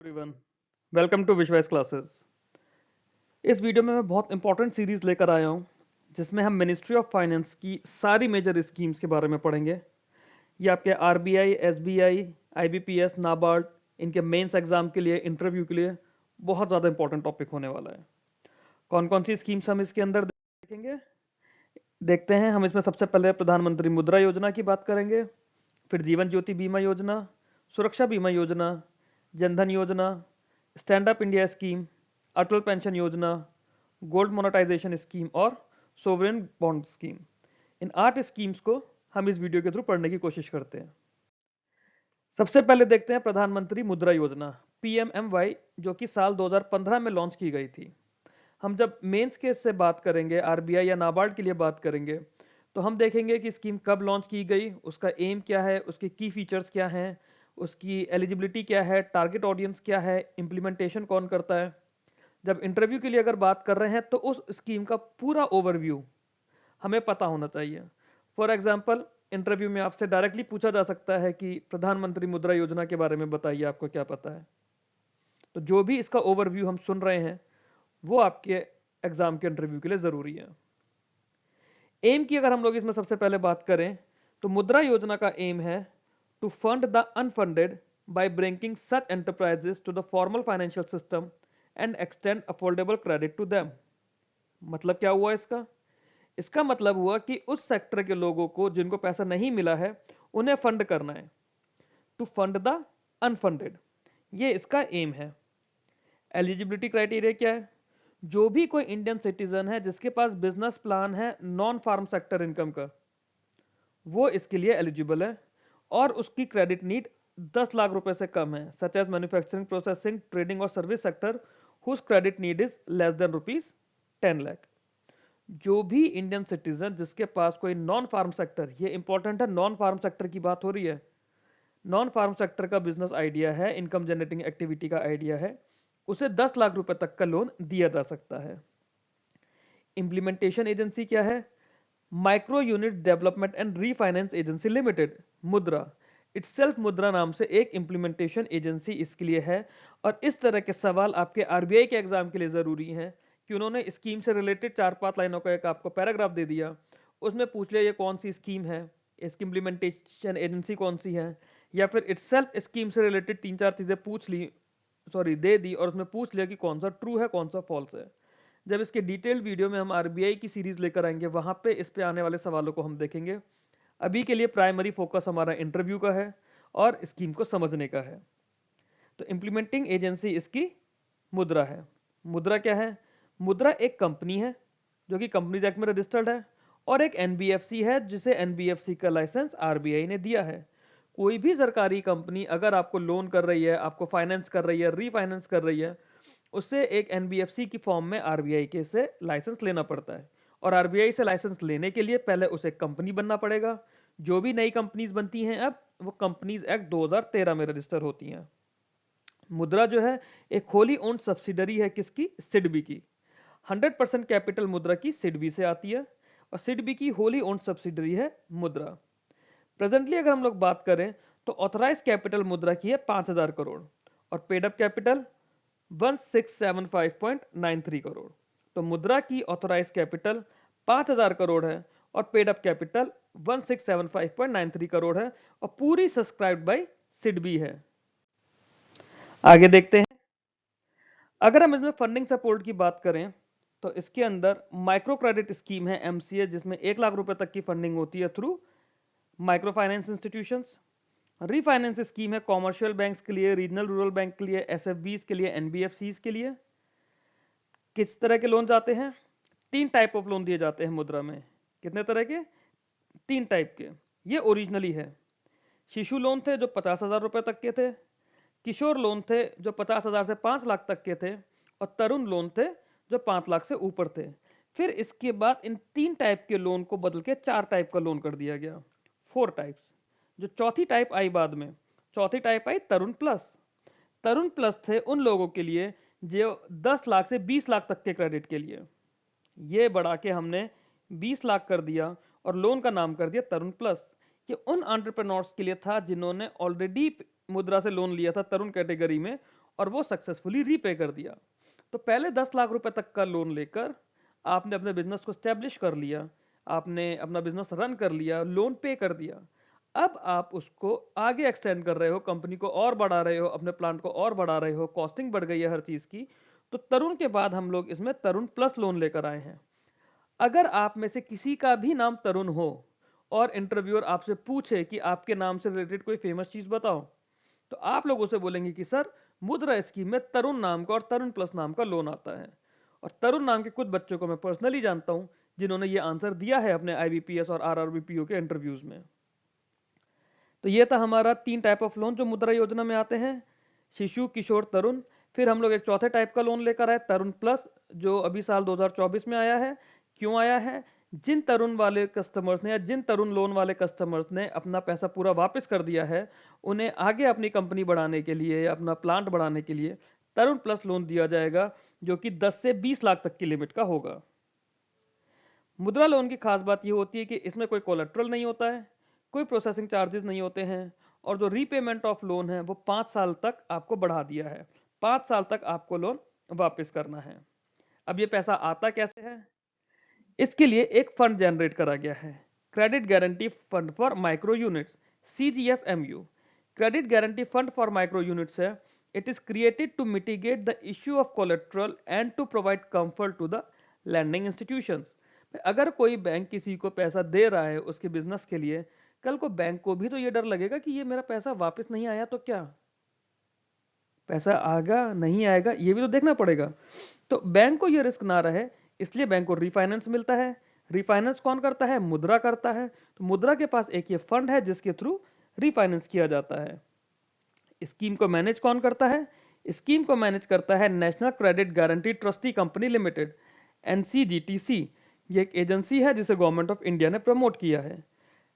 Everyone, welcome to विश्वास classes. इस video में मैं बहुत इंपॉर्टेंट सीरीज लेकर आया हूं जिसमें हम मिनिस्ट्री ऑफ फाइनेंस की सारी मेजर स्कीम्स के बारे में पढ़ेंगे। ये आपके आरबीआई, एसबीआई, आईबीपीएस, नाबार्ड, इनके मेंस एग्जाम के लिए, इंटरव्यू के लिए बहुत ज़्यादा इंपॉर्टेंट टॉपिक होने वाला है। कौन कौन सी स्कीम्स हम इसके अंदर देखेंगे, देखते हैं। हम इसमें सबसे पहले प्रधानमंत्री मुद्रा योजना की बात करेंगे, फिर जीवन ज्योति बीमा योजना, सुरक्षा बीमा योजना, जनधन योजना, स्टैंड अप इंडिया स्कीम, अटल पेंशन योजना, गोल्ड मोनेटाइजेशन स्कीम और सोवरेन बॉन्ड स्कीम। इन 8 स्कीम्स को हम इस वीडियो के थ्रू पढ़ने की कोशिश करते हैं। सबसे पहले देखते हैं प्रधानमंत्री मुद्रा योजना, पीएमएमवाई, जो कि साल 2015 में लॉन्च की गई थी। हम जब मेंस केस से बात करेंगे, आरबीआई या नाबार्ड के लिए बात करेंगे, तो हम देखेंगे कि स्कीम कब लॉन्च की गई, उसका एम क्या है, उसके की फीचर्स क्या हैं, उसकी एलिजिबिलिटी क्या है, टारगेट ऑडियंस क्या है, इंप्लीमेंटेशन कौन करता है। जब इंटरव्यू के लिए अगर बात कर रहे हैं तो उस स्कीम का पूरा ओवरव्यू हमें पता होना चाहिए। फॉर एग्जाम्पल, इंटरव्यू में आपसे डायरेक्टली पूछा जा सकता है कि प्रधानमंत्री मुद्रा योजना के बारे में बताइए, आपको क्या पता है। तो जो भी इसका ओवरव्यू हम सुन रहे हैं वो आपके एग्जाम के इंटरव्यू के लिए जरूरी है। एम की अगर हम लोग इसमें सबसे पहले बात करें तो मुद्रा योजना का एम है to fund the unfunded by bringing such enterprises to the formal financial system and extend affordable credit to them. मतलब क्या हुआ इसका? इसका मतलब हुआ कि उस सेक्टर के लोगों को जिनको पैसा नहीं मिला है उन्हें फंड करना है, टू फंड द अनफंडेड, ये इसका एम है। एलिजिबिलिटी क्राइटेरिया क्या है? जो भी कोई इंडियन सिटीजन है जिसके पास बिजनेस प्लान है नॉन फार्म सेक्टर इनकम का, वो इसके लिए एलिजिबल है और उसकी क्रेडिट नीड 10 लाख रुपए से कम है, such as manufacturing, processing, trading और service sector whose credit need is less than rupees 10 lakh. जो भी इंडियन सिटीजन जिसके पास कोई नॉन फार्म सेक्टर, ये इंपॉर्टेंट है, नॉन फार्म सेक्टर की बात हो रही है, नॉन फार्म सेक्टर का बिजनेस आइडिया है, इनकम जनरेटिंग एक्टिविटी का आइडिया है, उसे 10 लाख रुपए तक का लोन दिया जा सकता है। इंप्लीमेंटेशन एजेंसी क्या है? Micro unit development and refinance agency limited, मुद्रा। इटसेल्फ मुद्रा नाम से एक इंप्लीमेंटेशन एजेंसी इसके लिए है। और इस तरह के सवाल आपके आरबीआई के एग्जाम के लिए जरूरी हैं कि उन्होंने स्कीम से रिलेटेड 4-5 लाइनों का एक आपको पैराग्राफ दे दिया, उसमें पूछ लिया ये कौन सी स्कीम है, इसकी इंप्लीमेंटेशन एजेंसी कौन सी है, या फिर इटसेल्फ स्कीम से रिलेटेड 3-4 चीजें पूछ ली, सॉरी दे दी, और उसमें पूछ लिया कि कौन सा ट्रू है कौन सा फॉल्स है। जब इसके डिटेल वीडियो में हम आरबीआई की सीरीज लेकर आएंगे वहां पे इस पे आने वाले सवालों को हम देखेंगे। अभी के लिए प्राइमरी फोकस हमारा इंटरव्यू का है और स्कीम को समझने का है। तो इंप्लीमेंटिंग एजेंसी इसकी मुद्रा है। मुद्रा क्या है? मुद्रा एक कंपनी है जो कि कंपनीज एक्ट में रजिस्टर्ड है, और एक एनबीएफसी है जिसे एनबीएफसी का लाइसेंस आरबीआई ने दिया है। कोई भी सरकारी कंपनी अगर आपको लोन कर रही है, आपको फाइनेंस कर रही है, रीफाइनेंस कर रही है, उससे एक एनबीएफसी की फॉर्म में आरबीआई के से लाइसेंस लेना पड़ता है। और आरबीआई से लाइसेंस लेने के लिए पहले उसे कंपनी बनना पड़ेगा। जो भी नई कंपनीज बनती हैं अब, वो कंपनीज एक्ट 2013 में रजिस्टर होती हैं। मुद्रा जो है एक होली ओन्ड सब्सिडरी है, किसकी? सिडबी की। 100% कैपिटल मुद्रा की सिडबी से आती है और सिडबी की होली ओन्ड सब्सिडरी है मुद्रा। प्रेजेंटली अगर हम लोग बात करें तो ऑथराइज कैपिटल मुद्रा की है 5000 करोड़ और पेड अप कैपिटल 1675.93 करोड़। तो मुद्रा की ऑथोराइज कैपिटल 5000 करोड़ है और पेड अप कैपिटल 1675.93 करोड़ है और पूरी सब्सक्राइब्ड बाय सिडबी है। आगे देखते हैं। अगर हम इसमें फंडिंग सपोर्ट की बात करें तो इसके अंदर माइक्रो क्रेडिट स्कीम है एमसीए, जिसमें 1 लाख रुपए तक की फंडिंग होती है through micro finance institutions. Refinance scheme है कॉमर्शियल बैंक्स के लिए, रीजनल रूरल बैंक के लिए, एसएफबीज के लिए, एनबीएफसीज के लिए। किस तरह के लोन जाते हैं? 3 टाइप ऑफ लोन दिए जाते हैं मुद्रा में। कितने तरह के? 3 टाइप के। ये ओरिजिनली है। शिशु लोन थे जो 50,000 रुपए तक के थे, किशोर लोन थे जो 50,000 से 5 लाख तक के थे, और तरुण लोन थे जो 5 लाख से ऊपर थे। फिर इसके बाद इन 3 टाइप के लोन को बदल के 4 टाइप का लोन कर दिया गया, 4 टाइप्स। जो चौथी टाइप आई बाद में, चौथी टाइप आई तरुण प्लस। तरुण प्लस थे उन लोगों के लिए जो 10 लाख से 20 लाख तक के क्रेडिट के लिए। ये बढ़ा के हमने 20 लाख कर दिया और लोन का नाम कर दिया तरुण प्लस। ये उन एंटरप्रेन्योर्स के लिए था जिन्होंने ऑलरेडी मुद्रा से लोन लिया था तरुण कैटेगरी में और वो सक्सेसफुली रीपे कर दिया। तो पहले 10 लाख रुपए तक का लोन लेकर आपने अपने बिजनेस को स्टैब्लिश कर लिया, आपने अपना बिजनेस रन कर लिया, लोन पे कर दिया। अब आप उसको आगे एक्सटेंड कर रहे हो, कंपनी को और बढ़ा रहे हो, अपने प्लांट को और बढ़ा रहे हो, कॉस्टिंग बढ़ गई है हर चीज की। तो तरुण के बाद हम लोग इसमें तरुण प्लस लोन लेकर आए हैं। अगर आप में से किसी का भी नाम तरुण हो और इंटरव्यूअर आपसे पूछे कि आपके नाम से रिलेटेड कोई फेमस चीज बताओ, तो आप लोग उसे बोलेंगे कि सर, मुद्रा स्कीम में तरुण नाम का और तरुण प्लस नाम का लोन आता है। और तरुण नाम के कुछ बच्चों को मैं पर्सनली जानता हूं जिन्होंने ये आंसर दिया है अपने आईबीपीएस और आरआरबीपीओ के इंटरव्यूज में। तो ये था हमारा 3 टाइप ऑफ लोन जो मुद्रा योजना में आते हैं, शिशु, किशोर, तरुण। फिर हम लोग एक चौथे टाइप का लोन लेकर आए, तरुण प्लस, जो अभी साल 2024 में आया है। क्यों आया है? जिन तरुण वाले कस्टमर्स ने या जिन तरुण लोन वाले कस्टमर्स ने अपना पैसा पूरा वापस कर दिया है, उन्हें आगे अपनी कंपनी बढ़ाने के लिए या अपना प्लांट बढ़ाने के लिए तरुण प्लस लोन दिया जाएगा, जो कि 10 से 20 लाख तक की लिमिट का होगा। मुद्रा लोन की खास बात यह होती है कि इसमें कोई कोलेट्रल नहीं होता है, कोई प्रोसेसिंग चार्जेस नहीं होते हैं, और जो रीपेमेंट ऑफ लोन है वो 5 साल तक आपको बढ़ा दिया है। 5 साल तक आपको लोन वापस करना है। अब ये पैसा आता कैसे है? इसके लिए एक फंड जनरेट करा गया है, credit guarantee fund for micro units, CGFMU। Credit guarantee fund for micro units है, it is created to mitigate the issue of collateral and to provide comfort to the lending institutions. अगर कोई bank किसी को पैसा दे रहा है उसके business के लिए, कल को बैंक को भी तो ये डर लगेगा कि ये मेरा पैसा वापस नहीं आया तो क्या, पैसा आएगा नहीं आएगा ये भी तो देखना पड़ेगा। तो बैंक को ये रिस्क ना रहे, इसलिए बैंक को रिफाइनेंस मिलता है। रिफाइनेंस कौन करता है? मुद्रा करता है। तो मुद्रा के पास एक ये फंड है जिसके थ्रू रिफाइनेंस किया जाता है। स्कीम को मैनेज कौन करता है? स्कीम को मैनेज करता है national credit guarantee trustee company limited, NCGTC। ये एक एजेंसी है जिसे गवर्नमेंट ऑफ इंडिया ने प्रमोट किया है।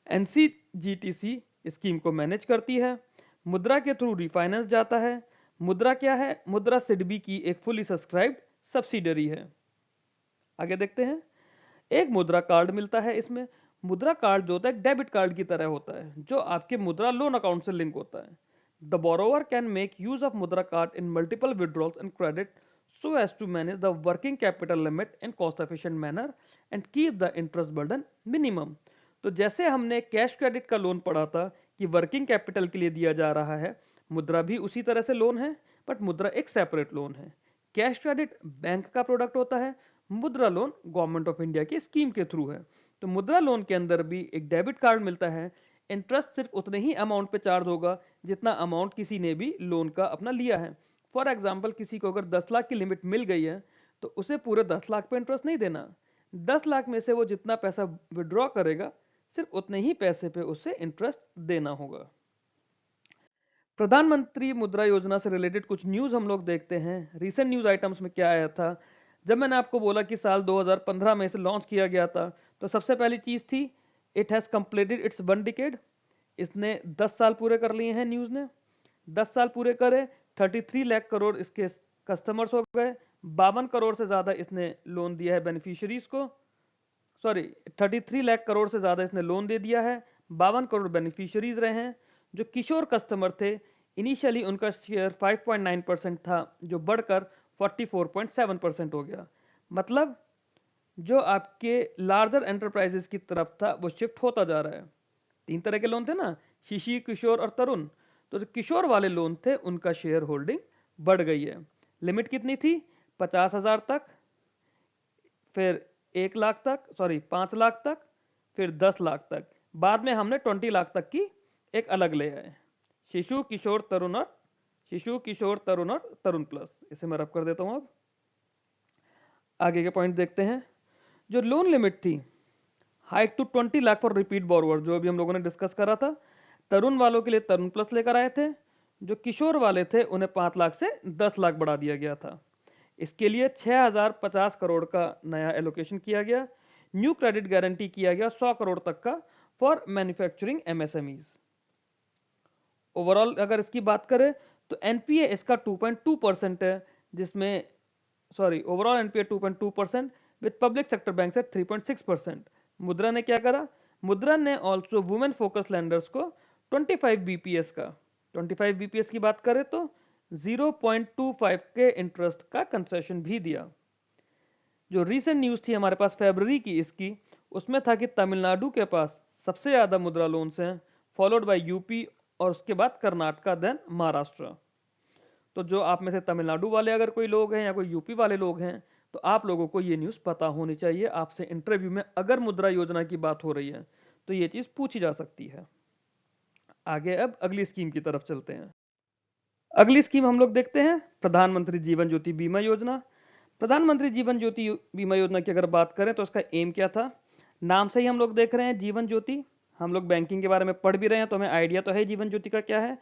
NCGTC स्कीम को मैनेज करती है। मुद्रा के थ्रू रिफाइनेंस जाता है। मुद्रा क्या है? मुद्रा सिडबी की एक फुली सब्सक्राइब्ड सब्सिडरी है। आगे देखते हैं। एक मुद्रा कार्ड मिलता है इसमें। मुद्रा कार्ड जो होता है डेबिट कार्ड की तरह होता है, जो आपके मुद्रा लोन अकाउंट से लिंक होता है। The borrower can make use of Mudra card in multiple withdrawals and credit so as to manage the working capital limit in cost efficient manner and keep the interest burden minimum। तो जैसे हमने cash credit का loan पढ़ा था कि working capital के लिए दिया जा रहा है, मुद्रा भी उसी तरह से लोन है, बट मुद्रा एक सेपरेट लोन है। कैश क्रेडिट बैंक का प्रोडक्ट होता है, मुद्रा लोन गवर्नमेंट ऑफ इंडिया की स्कीम के थ्रू है। तो मुद्रा लोन के अंदर भी एक डेबिट कार्ड मिलता है। इंटरेस्ट सिर्फ उतने ही अमाउंट पे चार्ज होगा जितना अमाउंट किसी ने भी लोन का अपना लिया है। फॉर एग्जाम्पल, किसी को अगर 10 लाख की लिमिट मिल गई है तो उसे पूरे 10 लाख पे इंटरेस्ट नहीं देना। 10 लाख में से वो जितना पैसा विड्रॉ करेगा, सिर्फ उतने ही पैसे पे उसे इंटरेस्ट देना होगा। प्रधानमंत्री मुद्रा योजना से रिलेटेड कुछ न्यूज हम लोग देखते हैं। रिसेंट न्यूज आइटम्स में क्या आया था? जब मैंने आपको बोला कि साल 2015 में इसे लॉन्च किया गया था, तो सबसे पहली चीज थी it has completed it's 1 decade. इसने 10 साल पूरे कर लिए हैं। न्यूज ने 10 साल पूरे करे, 33 लाख करोड़ इसके कस्टमर्स हो गए, 52 करोड़ से ज्यादा इसने लोन दिया है बेनिफिशियरीज को। सॉरी, 33 लाख करोड़ से ज्यादा इसने लोन दे दिया है, 52 करोड़ बेनिफिशियरीज रहे हैं। जो किशोर कस्टमर थे, इनिशियली उनका शेयर 5.9% था, जो बढ़कर 44.7% हो गया। मतलब जो आपके लार्जर एंटरप्राइजेस की तरफ था वो शिफ्ट होता जा रहा है। 3 तरह के लोन थे ना, शिशु, किशोर और तरुण। तो जो किशोर वाले लोन थे उनका शेयर होल्डिंग बढ़ गई है। लिमिट कितनी थी? 50,000 तक, फिर 1 लाख तक, सॉरी 5 लाख तक, फिर 10 लाख तक। बाद में हमने 20 लाख तक की एक अलग ले आए। शिशु, किशोर, तरुण और शिशु, किशोर, तरुण और तरुण प्लस। इसे मैं रब कर देता हूं। अब आगे के पॉइंट देखते हैं। जो लोन लिमिट थी, hike to 20 lakh for repeat borrower, जो अभी हम लोगों ने डिस्कस करा था। तरुण वालों के लिए तरुण प्लस लेकर आए थे। जो किशोर वाले थे उन्हें 5 लाख से 10 लाख बढ़ा दिया गया था। इसके लिए 6050 करोड़ का नया एलोकेशन किया गया। न्यू क्रेडिट गारंटी किया गया 100 करोड़ तक का फॉर मैन्युफैक्चरिंग MSMEs। ओवरऑल अगर इसकी बात करें तो एनपीए इसका 2.2% है, जिसमें sorry overall NPA 2.2% with public sector bank से 3.6%। मुद्रा ने क्या करा? मुद्रा ने ऑल्सो वुमेन फोकस लैंडर्स को 25 बीपीएस का, 25 बीपीएस की बात करें तो 0.25 के इंटरेस्ट का कंसेशन भी दिया। जो रीसेंट न्यूज़ थी हमारे पास फरवरी की इसकी, उसमें था कि तमिलनाडु के पास सबसे ज़्यादा मुद्रा लोन्स हैं, फॉलोड बाय यूपी और उसके बाद कर्नाटका, देन महाराष्ट्र। तो जो आप में से तमिलनाडु वाले अगर कोई लोग हैं या कोई यूपी वाले लोग हैं, तो आप लोगों को ये न्यूज़ पता होनी चाहिए। आपसे इंटरव्यू में अगर मुद्रा योजना की बात हो रही है तो ये चीज़ पूछी जा सकती है। आगे अब अगली स्कीम की तरफ चलते हैं। अगली स्कीम हम लोग देखते हैं प्रधानमंत्री जीवन ज्योति बीमा योजना। प्रधानमंत्री जीवन ज्योति बीमा योजना की अगर बात करें तो उसका एम क्या था? नाम से ही हम लोग देख रहे हैं जीवन ज्योति। हम लोग बैंकिंग के बारे में पढ़ भी रहे हैं तो हमें आइडिया तो है जीवन ज्योति का क्या है।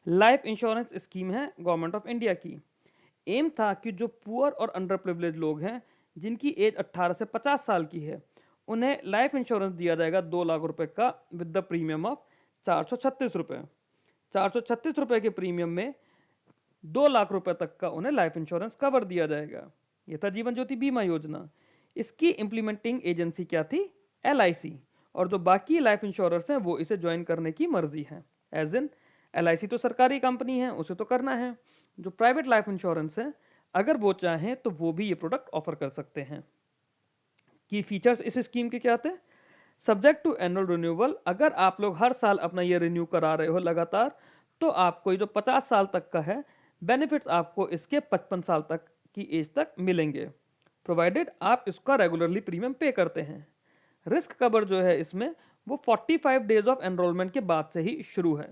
लाइफ इंश्योरेंस स्कीम है गवर्नमेंट ऑफ इंडिया की। एम था कि जो पुअर और अंडर प्रिविलेज लोग हैं जिनकी एज 18 से 50 साल की है, उन्हें लाइफ इंश्योरेंस दिया जाएगा 2 लाख रुपए का विद द प्रीमियम ऑफ 436 रुपए। 436 रुपए के प्रीमियम में 2 लाख रुपए तक का उन्हें लाइफ इंश्योरेंस कवर दिया जाएगा। यह था जीवन ज्योति बीमा योजना। इसकी इंप्लीमेंटिंग एजेंसी क्या थी? LIC। और जो बाकी लाइफ इंश्योरर्स हैं वो इसे ज्वाइन करने की मर्जी है। एज इन LIC तो सरकारी कंपनी है, उसे तो करना है। जो प्राइवेट लाइफ इंश्योरेंस है, अगर वो चाहें तो वो भी ये प्रोडक्ट ऑफर कर सकते हैं। की फीचर्स इस स्कीम के क्या थे? Subject to annual renewal. अगर आप लोग हर साल अपना ये रिन्यू करा रहे हो लगातार, तो आपको ये जो 50 साल तक का है, बेनिफिट्स आपको इसके 55 साल तक की एज तक मिलेंगे, प्रोवाइडेड आप इसका रेगुलरली प्रीमियम पे करते हैं। रिस्क कवर जो है इसमें वो 45 डेज ऑफ एनरोलमेंट के बाद से ही शुरू है।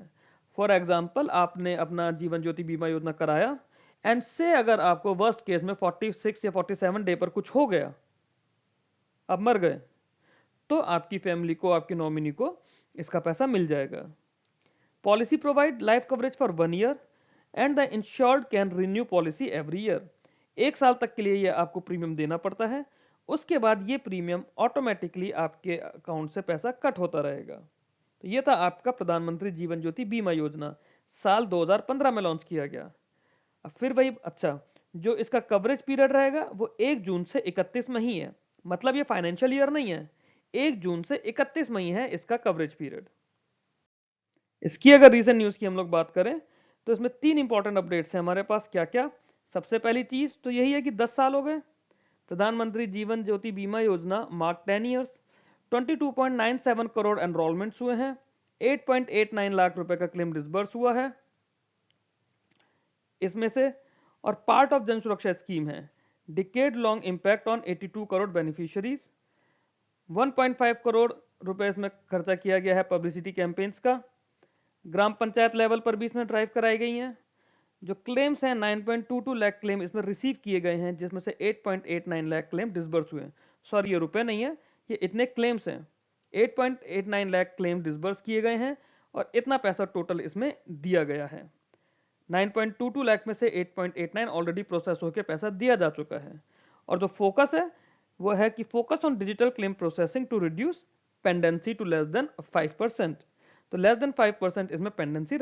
फॉर एग्जाम्पल, आपने अपना जीवन ज्योति बीमा योजना कराया एंड से अगर आपको वर्स्ट केस में 46 या 47 डे पर कुछ हो गया, आप मर गए, तो आपकी फैमिली को, आपके नॉमिनी को इसका पैसा मिल जाएगा। Policy provide life coverage for 1 year and the insured can renew policy every year. 1 साल तक के लिए ये आपको प्रीमियम देना पड़ता है, उसके बाद ये प्रीमियम ऑटोमेटिकली आपके अकाउंट से पैसा कट होता रहेगा। तो ये था आपका प्रधानमंत्री जीवन ज्योति बीमा योजना, साल 2015 में लॉन्च किया गया। अब फिर वही, अच्छा, जो इसका कवरेज पीरियड रहेगा वो 1 जून से 31 मई है। मतलब ये फाइनेंशियल ईयर नहीं है, 1 जून से 31 मई है इसका कवरेज पीरियड। इसकी अगर रीसेंट न्यूज़ की हम लोग बात करें तो इसमें 3 इंपॉर्टेंट अपडेट्स हैं हमारे पास। क्या क्या? सबसे पहली चीज़ तो यही है कि 10 साल हो गए प्रधानमंत्री जीवन ज्योति बीमा योजना, मार्क 10 ईयर्स। 22.97 करोड़ एनरोलमेंट्स हुए हैं, 8.89 लाख रुपए का क्लेम डिसबर्स हुआ है इसमें से। और पार्ट ऑफ जन सुरक्षा स्कीम है, decade long impact on 82 crore beneficiaries. 1.5 crore रुपए इसमें खर्चा किया गया है पब्लिसिटी कैंपेन्स का। ग्राम पंचायत लेवल पर भी इसमें ड्राइव कराई गई हैं। जो क्लेम्स हैं 9.22 लाख क्लेम इसमें रिसीव किए गए हैं, जिसमें से 8.89 लाख क्लेम डिसबर्स हुए हैं। सॉरी, ये रुपए नहीं है, ये इतने क्लेम्स हैं। 8.89 लाख क्लेम डिसबर्स किए गए हैं और इतना पैसा टोटल इसमें दिया गया है। 9.22 लाख में से 8.89 ऑलरेडी प्रोसेस होकर पैसा दिया जा चुका है। और जो फोकस है वो है कि focus on digital claim processing to reduce pendency to less than 5%। तो लेस देन 5% इसमें पेंडेंसी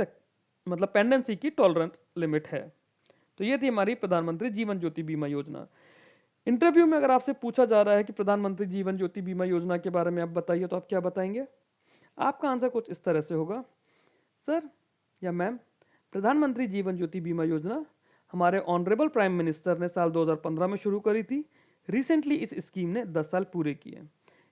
मतलब पेंडेंसी की टॉलरेंस लिमिट है। तो ये थी हमारी प्रधानमंत्री जीवन ज्योति बीमा योजना। इंटरव्यू में अगर आपसे पूछा जा रहा है कि प्रधानमंत्री जीवन ज्योति बीमा योजना के बारे में आप बताइए, तो आप क्या बताएंगे? आपका आंसर कुछ इस तरह से होगा, सर या मैम, प्रधानमंत्री जीवन ज्योति बीमा योजना हमारे ऑनरेबल प्राइम मिनिस्टर ने साल 2015 में शुरू करी थी। रिसेंटली इस स्कीम ने 10 साल पूरे किए।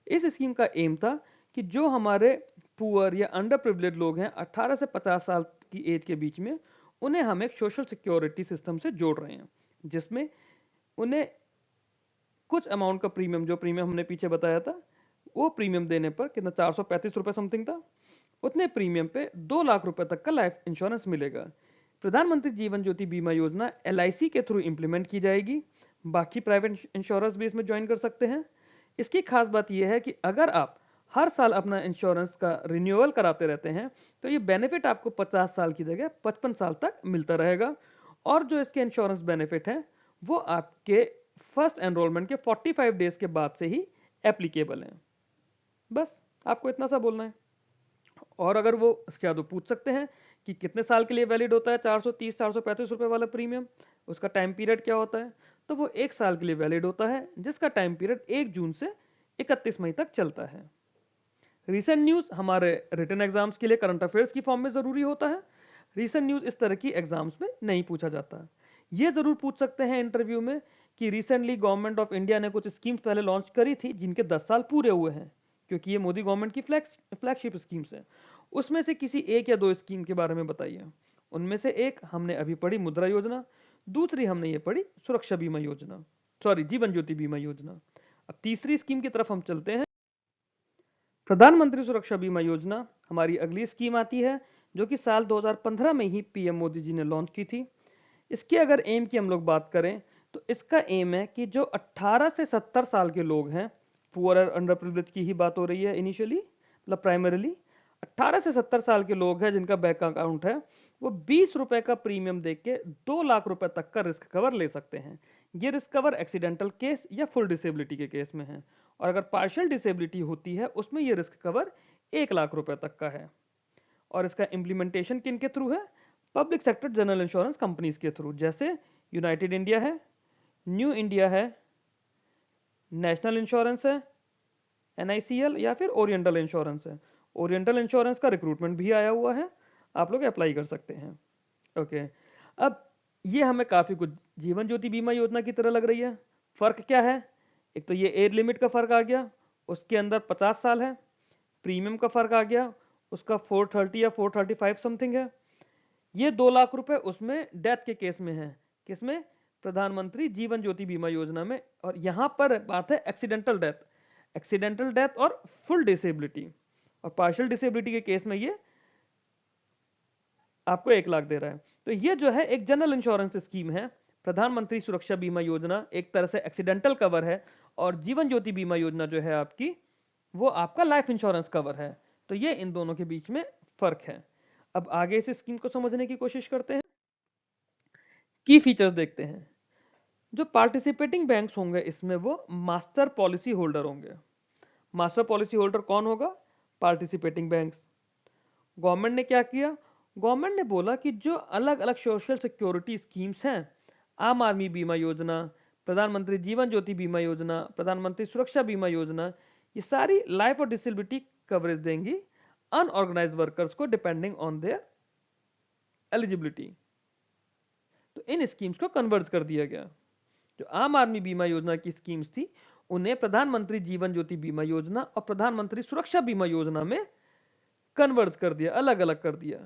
इस स्कीम का एम था कि जो हमारे पुअर या अंडर प्रिविलेज लोग हैं 18 से 50 साल की एज के बीच में, उन्हें हम एक सोशल सिक्योरिटी सिस्टम से जोड़ रहे हैं, जिसमें उन्हें कुछ अमाउंट का प्रीमियम, जो प्रीमियम हमने पीछे बताया था, वो प्रीमियम देने पर कितना 435 रुपए समथिंग था, उतने प्रीमियम पे 2 लाख रुपए तक का लाइफ इंश्योरेंस मिलेगा। प्रधानमंत्री जीवन ज्योति बीमा योजना LIC के थ्रू इंप्लीमेंट की जाएगी। बाकी प्राइवेट इंश्योरेंस भी इसमें ज्वाइन कर सकते हैं। इसकी खास बात यह है कि अगर आप हर साल अपना इंश्योरेंस का रिन्यूअल कराते रहते हैं तो ये बेनिफिट आपको 50 साल की जगह 55 साल तक मिलता रहेगा। और जो इसके इंश्योरेंस बेनिफिट हैं वो आपके फर्स्ट एनरोलमेंट के 45 डेज के बाद से ही एप्लीकेबल हैं। बस आपको इतना सा बोलना है। और अगर वो इसके बाद पूछ सकते हैं कि कितने साल के लिए वैलिड होता है 430 435 रुपए वाला प्रीमियम, उसका टाइम पीरियड क्या होता है, तो वो 1 साल के लिए वैलिड होता है, जिसका टाइम पीरियड 1 जून से 31 मई तक चलता है। रीसेंट न्यूज़ हमारे रिटन एग्जाम्स के लिए करंट अफेयर्स की फॉर्म में ज़रूरी होता है। रीसेंट न्यूज इस तरह की एग्जाम्स में नहीं पूछा जाता। ये जरूर पूछ सकते हैं इंटरव्यू में कि रिसेंटली गवर्नमेंट ऑफ इंडिया ने कुछ स्कीम्स पहले लॉन्च करी थी जिनके 10 साल पूरे हुए हैं, क्योंकि ये मोदी गवर्नमेंट की फ्लैगशिप स्कीम्स हैं। उसमें से किसी एक या दो स्कीम के बारे में बताइए। उनमें से एक हमने अभी पढ़ी मुद्रा योजना, दूसरी हमने ये पढ़ी सुरक्षा बीमा योजना, सॉरी जीवन ज्योति बीमा योजना। अब तीसरी स्कीम की तरफ हम चलते हैं। प्रधानमंत्री सुरक्षा बीमा योजना हमारी अगली स्कीम आती है, जो कि साल 2015 में ही पीएम मोदी जी ने लॉन्च की थी। इसकी अगर एम की हम लोग बात करें तो इसका एम है कि जो 18 से 70 साल के लोग हैं, पुअर और अंडर प्रिविलेज की ही बात हो रही है इनिशियली, मतलब प्राइमरीली 18 से 70 साल के लोग हैं जिनका बैंक अकाउंट है, वो 20 रुपए का प्रीमियम देके के 2 लाख रुपए तक का रिस्क कवर ले सकते हैं। ये रिस्क कवर एक्सीडेंटल केस या फुल डिसेबिलिटी के केस में है, और अगर पार्शियल डिसेबिलिटी होती है उसमें ये रिस्क कवर 1 लाख रुपए तक का है। और इसका इम्प्लीमेंटेशन किन के थ्रू है? Public sector general insurance companies के थ्रू, जैसे यूनाइटेड इंडिया है, न्यू इंडिया है, नेशनल इंश्योरेंस है, एनआईसीएल, या फिर ओरिएंटल इंश्योरेंस है। ओरिएंटल इंश्योरेंस का रिक्रूटमेंट भी आया हुआ है, आप लोग अप्लाई कर सकते हैं। ओके, अब ये हमें काफी कुछ जीवन ज्योति बीमा योजना की तरह लग रही है। फर्क क्या है? एक तो ये एज लिमिट का फर्क आ गया, उसके अंदर 50 साल है। प्रीमियम का फर्क आ गया, उसका 430 या 435 समथिंग है। ये 2 लाख रुपए उसमें डेथ के केस में है। किसमें? प्रधानमंत्री जीवन ज्योति बीमा योजना में। और यहां पर बात है एक्सीडेंटल डेथ और फुल डिसेबिलिटी। और पार्शियल डिसेबिलिटी के केस में ये आपको 1 लाख दे रहा है। तो ये जो है एक जनरल इंश्योरेंस स्कीम है। प्रधानमंत्री सुरक्षा बीमा योजना एक तरह से एक्सीडेंटल कवर है, और जीवन ज्योति बीमा योजना जो है आपकी, वो आपका लाइफ इंश्योरेंस कवर है। तो ये इन दोनों के बीच में फर्क है। अब आगे इस स्कीम को समझने की कोशिश करते हैं। की फीचर्स देखते हैं। जो पार्टिसिपेटिंग बैंक्स होंगे इसमें, वो मास्टर पॉलिसी होल्डर होंगे। मास्टर पॉलिसी होल्डर कौन होगा? Participating banks. गवर्नमेंट ने क्या किया? गवर्नमेंट ने बोला कि जो अलग अलग सोशल सिक्योरिटी स्कीम्स हैं, आम आदमी बीमा योजना, प्रधानमंत्री जीवन ज्योति बीमा योजना, प्रधानमंत्री सुरक्षा बीमा योजना, ये सारी लाइफ और डिसेबिलिटी कवरेज देंगी अनऑर्गेनाइज्ड वर्कर्स को डिपेंडिंग ऑन देयर एलिजिबिलिटी। तो इन स्कीम्स को कन्वर्ज कर दिया गया। जो आम आदमी बीमा योजना की स्कीम्स थी, उन्हें प्रधानमंत्री जीवन ज्योति बीमा योजना और प्रधानमंत्री सुरक्षा बीमा योजना में कन्वर्ज कर दिया, अलग अलग कर दिया।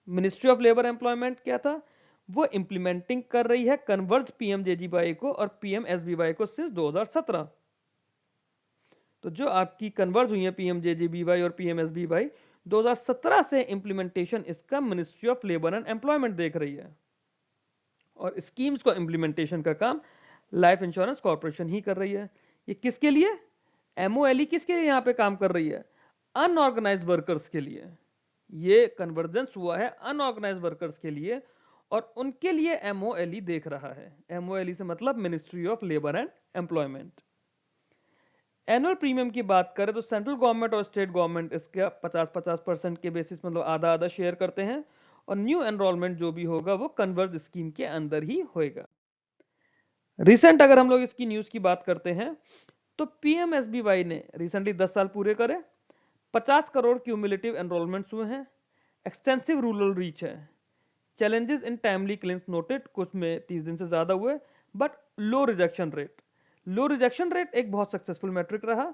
मिनिस्ट्री ऑफ लेबर एम्प्लॉयमेंट क्या था? वो इंप्लीमेंटिंग कर रही है कन्वर्ज पीएमजेजीवाई को और पीएमएसबीवाई को सिंस 2017। तो जो आपकी कन्वर्ज हुई है पीएमजेजेबीवाई और पीएमएसबीवाई, 2017 से इंप्लीमेंटेशन इसका ministry of labour and employment देख रही है। और स्कीम्स को इंप्लीमेंटेशन का काम लाइफ इंश्योरेंस कॉर्पोरेशन ही कर रही है। ये किसके लिए? एमओएलई किसके लिए यहाँ पे काम कर रही है? अनऑर्गेनाइज्ड वर्कर्स के लिए। ये कन्वर्जेंस हुआ है अनऑर्गेनाइज्ड वर्कर्स के लिए, और उनके लिए एमओएलई देख रहा है। एमओएलई से मतलब ministry of labour and employment. Annual premium की बात करें तो सेंट्रल गवर्नमेंट और स्टेट गवर्नमेंट इसका 50-50% के बेसिस मतलब आधा आधा शेयर करते हैं, और न्यू एनरोलमेंट जो भी होगा वो कन्वर्ज स्कीम के अंदर ही होएगा। रिसेंट अगर हम लोग इसकी न्यूज की बात करते हैं तो पीएमएसबीवाई ने रिसेंटली 10 साल पूरे करे, 50 करोड़ क्यूमुलेटिव एनरोलमेंट्स हुए हैं, एक्सटेंसिव रूरल रीच है, challenges in timely claims noted, कुछ में 30 दिन से ज्यादा हुए, but low rejection rate. Low rejection rate एक बहुत सक्सेसफुल मैट्रिक रहा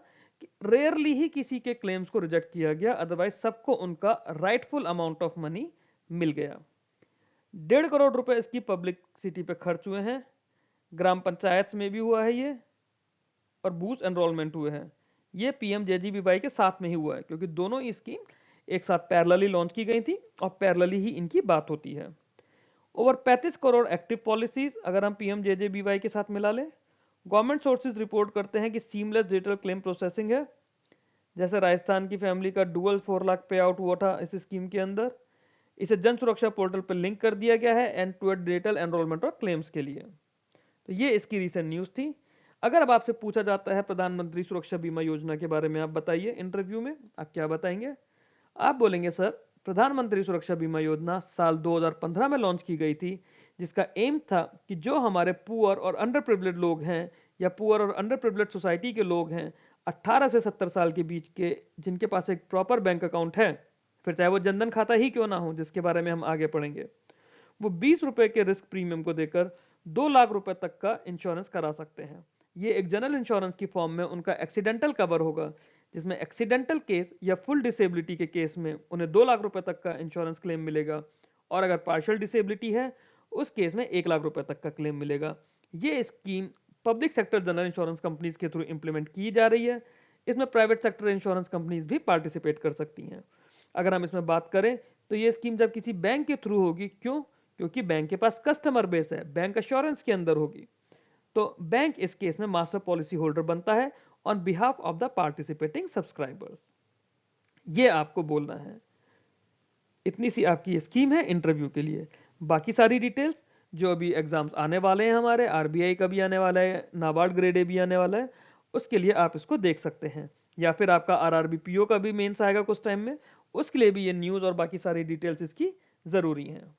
कि रेयरली ही किसी के क्लेम्स को रिजेक्ट किया गया, अदरवाइज सबको उनका राइटफुल अमाउंट ऑफ मनी मिल गया। 1.5 करोड़ रुपए इसकी पब्लिसिटी पे खर्च हुए हैं, ग्राम पंचायत में भी हुआ है ये, और बूस्ट एनरोलमेंट हुए हैं। ये पीएमजेजेबीवाई के साथ में ही हुआ है, क्योंकि दोनों ही स्कीम एक साथ पैरेलली लॉन्च की गई थी और पैरेलली ही इनकी बात होती है। ओवर 35 करोड़ एक्टिव पॉलिसीज अगर हम पीएमजेजेबीवाई के साथ मिला लें। गवर्नमेंट सोर्सेज रिपोर्ट करते हैं कि सीमलेस डिजिटल क्लेम प्रोसेसिंग है। जैसे राजस्थान की फैमिली का डुअल 4 लाख पे आउट हुआ था इस स्कीम के अंदर। इसे जन सुरक्षा पोर्टल पर लिंक कर दिया गया है एंड टू डिजिटल एनरोलमेंट और क्लेम्स के लिए। तो ये इसकी रिसेंट न्यूज थी। अगर अब आपसे पूछा जाता है प्रधानमंत्री सुरक्षा बीमा योजना के बारे में आप बताइए इंटरव्यू में, आप क्या बताएंगे? आप बोलेंगे सर, प्रधानमंत्री सुरक्षा बीमा योजना साल 2015 में लॉन्च की गई थी, जिसका एम था कि जो हमारे पुअर और अंडर प्रिविलेज लोग हैं या पुअर और अंडर प्रिविलेज सोसाइटी के लोग हैं 18 से 70 साल के बीच के, जिनके पास एक प्रॉपर बैंक अकाउंट है, फिर चाहे वो जनधन खाता ही क्यों ना हो, जिसके बारे में हम आगे पढ़ेंगे, वो 20 रुपए के रिस्क प्रीमियम को देकर 2 लाख रुपए तक का इंश्योरेंस करा सकते हैं। ये एक जनरल इंश्योरेंस की फॉर्म में उनका एक्सीडेंटल कवर होगा, जिसमें एक्सीडेंटल केस या फुल डिसेबिलिटी के केस में उन्हें 2 लाख रुपए तक का इंश्योरेंस क्लेम मिलेगा, और अगर पार्शियल डिसेबिलिटी है उस केस में 1 लाख रुपए तक का क्लेम मिलेगा। ये scheme public sector general insurance companies के थ्रू इंप्लीमेंट की जा रही है। इसमें प्राइवेट सेक्टर इंश्योरेंस कंपनीज भी पार्टिसिपेट कर सकती हैं। अगर हम इसमें बात करें तो ये स्कीम जब किसी बैंक के थ्रू होगी, क्यों? क्योंकि बैंक के पास कस्टमर बेस है, बैंक अश्योरेंस के अंदर होगी, तो बैंक इस केस में मास्टर पॉलिसी होल्डर बनता है on behalf of the participating subscribers. ये आपको बोलना है। इतनी सी आपकी स्कीम है इंटरव्यू के लिए। बाकी सारी डिटेल्स जो अभी एग्जाम्स आने वाले हैं, हमारे आरबीआई का भी आने वाला है, नाबार्ड ग्रेड ए भी आने वाला है, उसके लिए आप इसको देख सकते हैं। या फिर आपका आरआरबी पीओ का भी मेंस आएगा कुछ टाइम में, उसके लिए भी ये न्यूज़ और बाकी सारी डिटेल्स इसकी ज़रूरी हैं।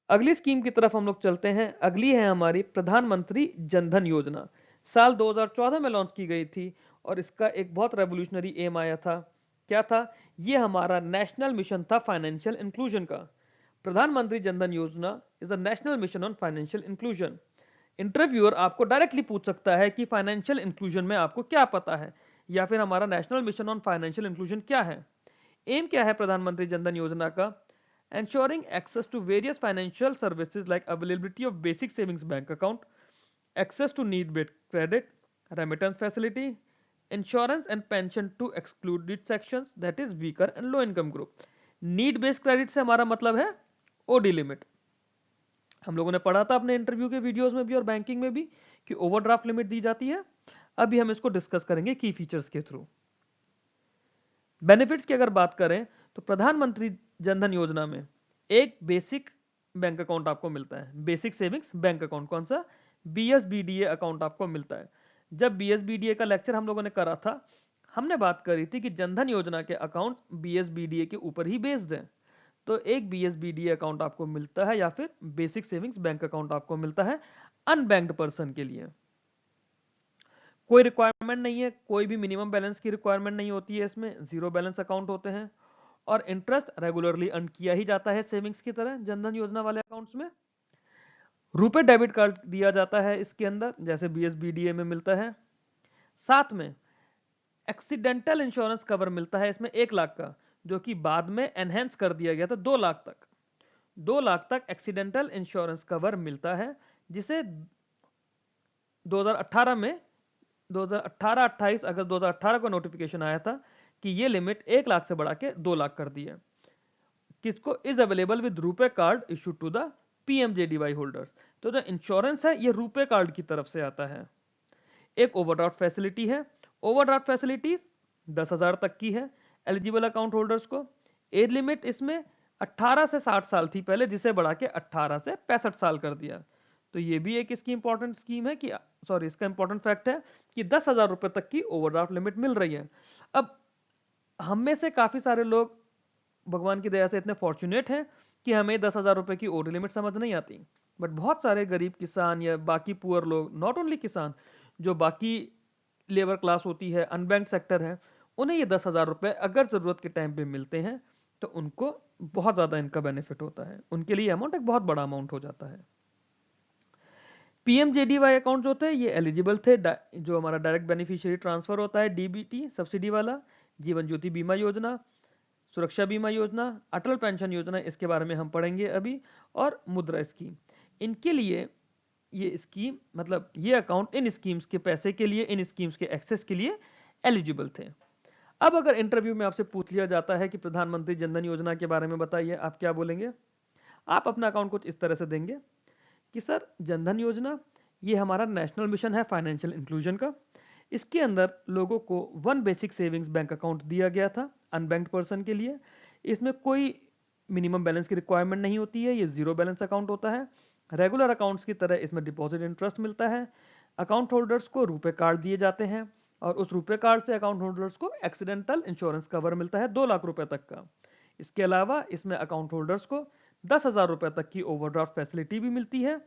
अगली स्कीम की तरफ हम लोग चलते हैं। अगली है हमारी प्रधानमंत्री जनधन योजना। साल 2014 में लॉन्च की गई थी और इसका एक बहुत रेवोल्यूशनरी एम आया था। क्या था? ये हमारा नेशनल मिशन था फाइनेंशियल इंक्लूजन का। प्रधानमंत्री जनधन योजना is a national mission on financial inclusion. Interviewer आपको डायरेक्टली पूछ सकता है कि फाइनेंशियल इंक्लूजन में आपको क्या पता है, या फिर हमारा national mission on financial inclusion क्या है। एम क्या है प्रधानमंत्री जनधन योजना का? Ensuring access to various financial services like availability of basic savings bank account, access to need-based credit, remittance facility, insurance and pension to excluded sections, that is weaker and low income group. Need based credit से हमारा मतलब है OD limit. हम लोगों ने पढ़ा था अपने इंटरव्यू के वीडियोस में भी और बैंकिंग में भी कि ओवरड्राफ्ट लिमिट दी जाती है। अभी हम इसको डिस्कस करेंगे की फीचर्स के थ्रू। बेनिफिट्स की अगर बात करें तो प्रधानमंत्री जनधन योजना में एक बेसिक बैंक अकाउंट आपको मिलता है, बेसिक सेविंग्स बैंक अकाउंट। कौन सा? बीएसबीडीए अकाउंट आपको मिलता है। जब बीएसबीडीए का लेक्चर हम लोगों ने करा था, हमने बात करी थी कि जनधन योजना के अकाउंट बीएसबीडीए के ऊपर ही बेस्ड हैं। तो एक बीएसबीडीए अकाउंट आपको मिलता है या फिर बेसिक सेविंग्स बैंक अकाउंट आपको मिलता है अनबैंक्ड पर्सन के लिए। कोई रिक्वायरमेंट नहीं है, कोई भी मिनिमम बैलेंस की रिक्वायरमेंट नहीं होती है इसमें, जीरो बैलेंस अकाउंट होते हैं और इंटरेस्ट रेगुलरली अर्न किया ही जाता है सेविंग्स की तरह जनधन योजना वाले अकाउंट्स में। रुपए डेबिट कार्ड दिया जाता है इसके अंदर, जैसे बीएसबीडीए में मिलता है। साथ में एक्सीडेंटल इंश्योरेंस कवर मिलता है इसमें 1 लाख का, जो कि बाद में एनहेंस कर दिया गया था 2 लाख तक। 2 लाख तक एक्सीडेंटल इंश्योरेंस कवर मिलता है, जिसे 2018 में 2018-28 अगस्त 2018 को नोटिफिकेशन आया था कि ये लिमिट 1 लाख से बढ़ा के 2 लाख कर दी है। किसको? Is available with RuPay card issued to the PMJDY holders. तो जो इंश्योरेंस है ये रुपे कार्ड की तरफ से आता है। एक ओवरड्राफ्ट फैसिलिटी है। ओवरड्राफ्ट फैसिलिटीज 10,000 तक की है एलिजिबल अकाउंट होल्डर्स को। एज लिमिट इसमें 18 से 60 साल थी पहले, जिसे बढ़ा के 18 से 65 साल कर दिया। तो ये भी एक इसकी इंपॉर्टेंट स्कीम है कि सॉरी इसका इंपॉर्टेंट फैक्ट है कि 10,000 रुपए तक की ओवरड्राफ्ट लिमिट मिल रही है। अब हम में से काफी सारे लोग भगवान की दया से इतने फॉर्चुनेट हैं कि हमें 10,000 रुपए की ओडी लिमिट समझ नहीं आती, बट बहुत सारे गरीब किसान या बाकी पुअर लोग, नॉट ओनली किसान, जो बाकी लेबर क्लास होती है, अनबैंक सेक्टर है, उन्हें ये 10,000 रुपए अगर जरूरत के टाइम पे मिलते हैं तो उनको बहुत ज्यादा इनका बेनिफिट होता है। उनके लिए अमाउंट एक बहुत बड़ा अमाउंट हो जाता है। पीएमजेडीवाई अकाउंट जो होते हैं ये एलिजिबल थे, जो हमारा डायरेक्ट बेनिफिशियरी ट्रांसफर होता है डीबीटी सब्सिडी वाला, जीवन ज्योति बीमा योजना, सुरक्षा बीमा योजना, अटल पेंशन योजना, इसके बारे में हम पढ़ेंगे अभी, और मुद्रा स्कीम। इनके लिए ये स्कीम मतलब ये अकाउंट इन स्कीम्स के पैसे के लिए, इन स्कीम्स के एक्सेस के लिए एलिजिबल थे। अब अगर इंटरव्यू में आपसे पूछ लिया जाता है कि प्रधानमंत्री जनधन योजना के बारे में बताइए, आप क्या बोलेंगे? आप अपना अकाउंट कुछ इस तरह से देंगे कि सर जनधन योजना ये हमारा नेशनल मिशन है फाइनेंशियल इंक्लूजन का। इसके अंदर लोगों को 1 बेसिक सेविंग्स बैंक अकाउंट दिया गया था अनबैंक्ड पर्सन के लिए। इसमें कोई मिनिमम बैलेंस की रिक्वायरमेंट नहीं होती है, ये जीरो बैलेंस अकाउंट होता है। रेगुलर अकाउंट्स की तरह इसमें डिपॉजिट इंटरेस्ट मिलता है। अकाउंट होल्डर्स को रुपए कार्ड दिए जाते हैं और उस रुपए कार्ड से अकाउंट होल्डर्स को एक्सीडेंटल इंश्योरेंस कवर मिलता है 2 लाख रुपए तक का। इसके अलावा इसमें अकाउंट होल्डर्स को 10,000 रुपए तक की ओवरड्राफ्ट फैसिलिटी भी मिलती है।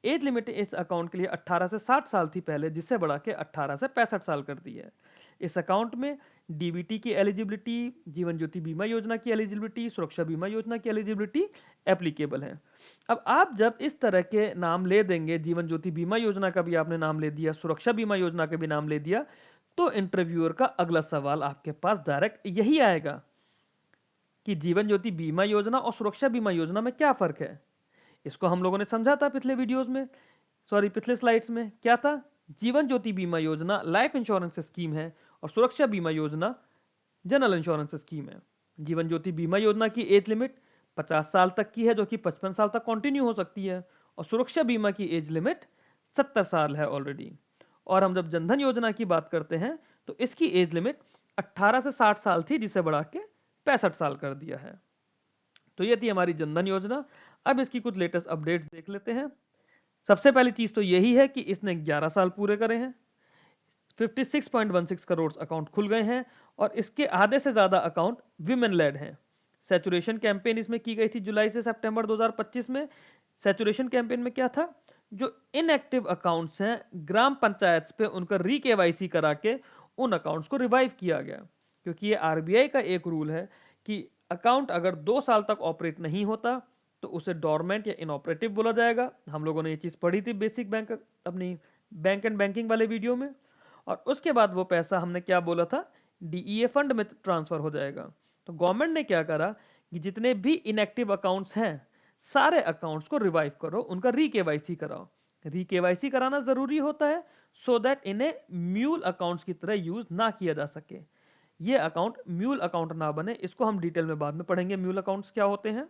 एज लिमिट इस अकाउंट के लिए 18 से 60 साल थी पहले, जिसे बढ़ा के 18 से 65 साल कर दी है। इस अकाउंट में डीबीटी की एलिजिबिलिटी, जीवन ज्योति बीमा योजना की एलिजिबिलिटी, सुरक्षा बीमा योजना की एलिजिबिलिटी एप्लीकेबल है। अब आप जब इस तरह के नाम ले देंगे, जीवन ज्योति बीमा योजना का भी आपने नाम ले दिया, सुरक्षा बीमा योजना का भी नाम ले दिया, तो इंटरव्यूअर का अगला सवाल आपके पास डायरेक्ट यही आएगा कि जीवन ज्योति बीमा योजना और सुरक्षा बीमा योजना में क्या फर्क है। इसको हम लोगों ने समझा था पिछले वीडियोस में, सॉरी पिछले स्लाइड्स में। क्या था? जीवन ज्योति बीमा योजना लाइफ इंश्योरेंस स्कीम है और सुरक्षा बीमा योजना जनरल इंश्योरेंस स्कीम है। जीवन ज्योति बीमा योजना की एज लिमिट 50 साल तक की है, जो कि 55 साल तक कंटिन्यू हो सकती है, और सुरक्षा बीमा की एज लिमिट 70 साल है ऑलरेडी। और हम जब जनधन योजना की बात करते हैं तो इसकी एज लिमिट 18 से 60 साल थी, जिसे बढ़ा के 65 साल कर दिया है। तो ये थी हमारी जनधन योजना। अब इसकी कुछ लेटेस्ट अपडेट्स देख लेते हैं। सबसे पहली चीज तो यही है कि इसने 11 साल पूरे करे हैं, 56.16 करोड़ अकाउंट खुल गए हैं, और इसके आधे से ज्यादा अकाउंट विमेन लेड हैं। सैचुरेशन कैंपेन इसमें की गई थी जुलाई से सितंबर 2025 में। सैचुरेशन कैंपेन में क्या था? जो इनएक्टिव अकाउंट्स हैं ग्राम पंचायत पे, उनका री-केवाईसी करा के उन अकाउंट्स को रिवाइव किया गया, क्योंकि ये आरबीआई का एक रूल है कि अकाउंट अगर 2 साल तक ऑपरेट नहीं होता तो उसे डोरमेंट या इनऑपरेटिव बोला जाएगा। हम लोगों ने ये चीज पढ़ी थी बेसिक बैंक, अपनी बैंक एंड बैंकिंग वाले वीडियो में। और उसके बाद वो पैसा हमने क्या बोला था, डीईए फंड में ट्रांसफर हो जाएगा। तो गवर्नमेंट ने क्या करा कि जितने भी इनएक्टिव अकाउंट्स हैं सारे अकाउंट्स को रिवाइव करो, उनका री-केवाईसी कराओ। री-केवाईसी कराना जरूरी होता है सो दैट इन्हें म्यूल अकाउंट्स की तरह यूज ना किया जा सके। ये अकाउंट म्यूल अकाउंट ना बने, इसको हम डिटेल में बाद में पढ़ेंगे म्यूल अकाउंट्स क्या होते हैं।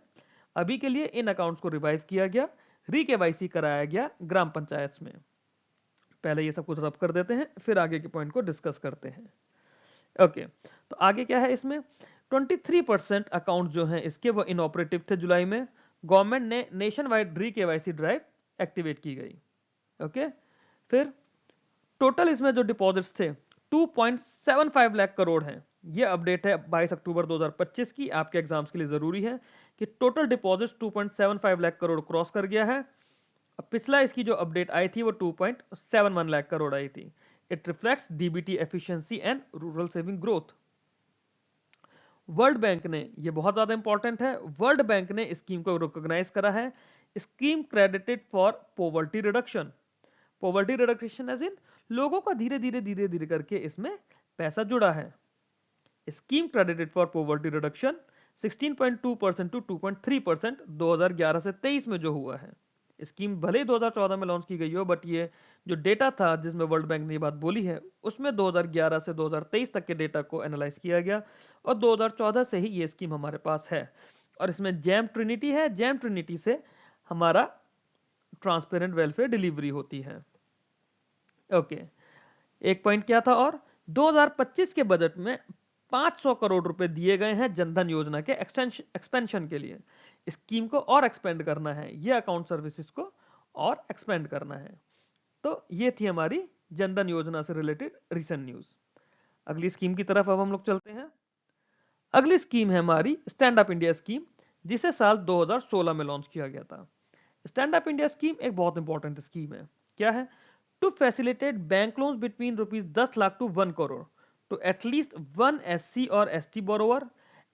अभी के लिए इन अकाउंट्स को रिवाइव किया गया, री-केवाईसी कराया गया ग्राम पंचायत में। पहले ये सब कुछ रब कर देते हैं, फिर आगे के पॉइंट को डिस्कस करते हैं। ओके, तो आगे क्या है इसमें? 23% अकाउंट जो हैं इसके वो इनऑपरेटिव थे जुलाई में। गवर्नमेंट ने नेशन वाइड री-केवाईसी ड्राइव एक्टिवेट की गई। ओके, फिर टोटल इसमें जो डिपॉजिट्स थे 2.75 लाख करोड़ हैं। ये अपडेट है 22 अक्टूबर 2025 की, आपके एग्जाम्स के लिए जरूरी है कि total deposits 2.75 lakh crore cross कर गया है। अब पिछला इसकी जो अपडेट आई थी वो 2.71 लाख करोड़ आई थी। It reflects DBT efficiency and rural saving growth. World bank ने, ये बहुत ज्यादा इंपॉर्टेंट है, वर्ल्ड बैंक ने स्कीम को रिकॉग्नाइज करा है। Scheme credited for poverty reduction. Poverty reduction as इन लोगों का धीरे धीरे करके इसमें पैसा जुड़ा है। Scheme credited for poverty reduction 16.2% to 2.3% 2011 से 23 में जो हुआ है। स्कीम भले ही 2014 में लॉन्च की गई हो, बट ये जो डेटा था जिसमें वर्ल्ड बैंक ने ये बात बोली है उसमें 2011 से 2023 तक के डेटा को एनालाइज किया गया, और 2014 से ही ये स्कीम हमारे पास है। और इसमें जैम ट्रिनिटी है, जैम ट्रिनिटी से हमारा ट्रांसपेरेंट वेलफेयर डिलीवरी होती है। ओके, एक पॉइंट क्या था और 2025 के बजट में 500 करोड़ रुपए दिए गए हैं जनधन योजना के एक्सपेंशन के लिए। स्कीम को और एक्सपेंड करना है, ये अकाउंट सर्विसेज को और एक्सपेंड करना है। तो ये थी हमारी जनधन योजना से रिलेटेड रीसेंट न्यूज। अगली स्कीम की तरफ अब हम लोग चलते हैं। अगली स्कीम है हमारी स्टैंड अप इंडिया स्कीम, जिसे साल 2016 में लॉन्च किया गया था। स्टैंड अप इंडिया स्कीम एक बहुत इंपॉर्टेंट स्कीम है। क्या है? To facilitate bank loans between ₹10 lakh to 1 crore to at least one SC or ST borrower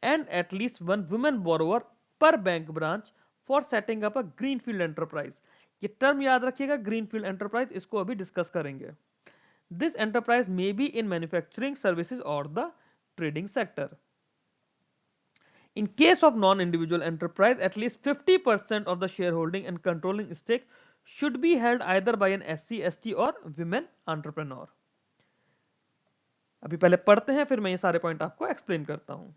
and at least one women borrower per bank branch for setting up a greenfield enterprise। ये term याद रखिएगा, greenfield enterprise, इसको अभी discuss करेंगे। This enterprise may be in manufacturing services और the trading sector. In case of non-individual enterprise, at least 50% of the shareholding and controlling stake should be held either by an SC, ST or women entrepreneur। अभी पहले पढ़ते हैं, फिर मैं ये सारे point आपको एक्सप्लेन करता हूं।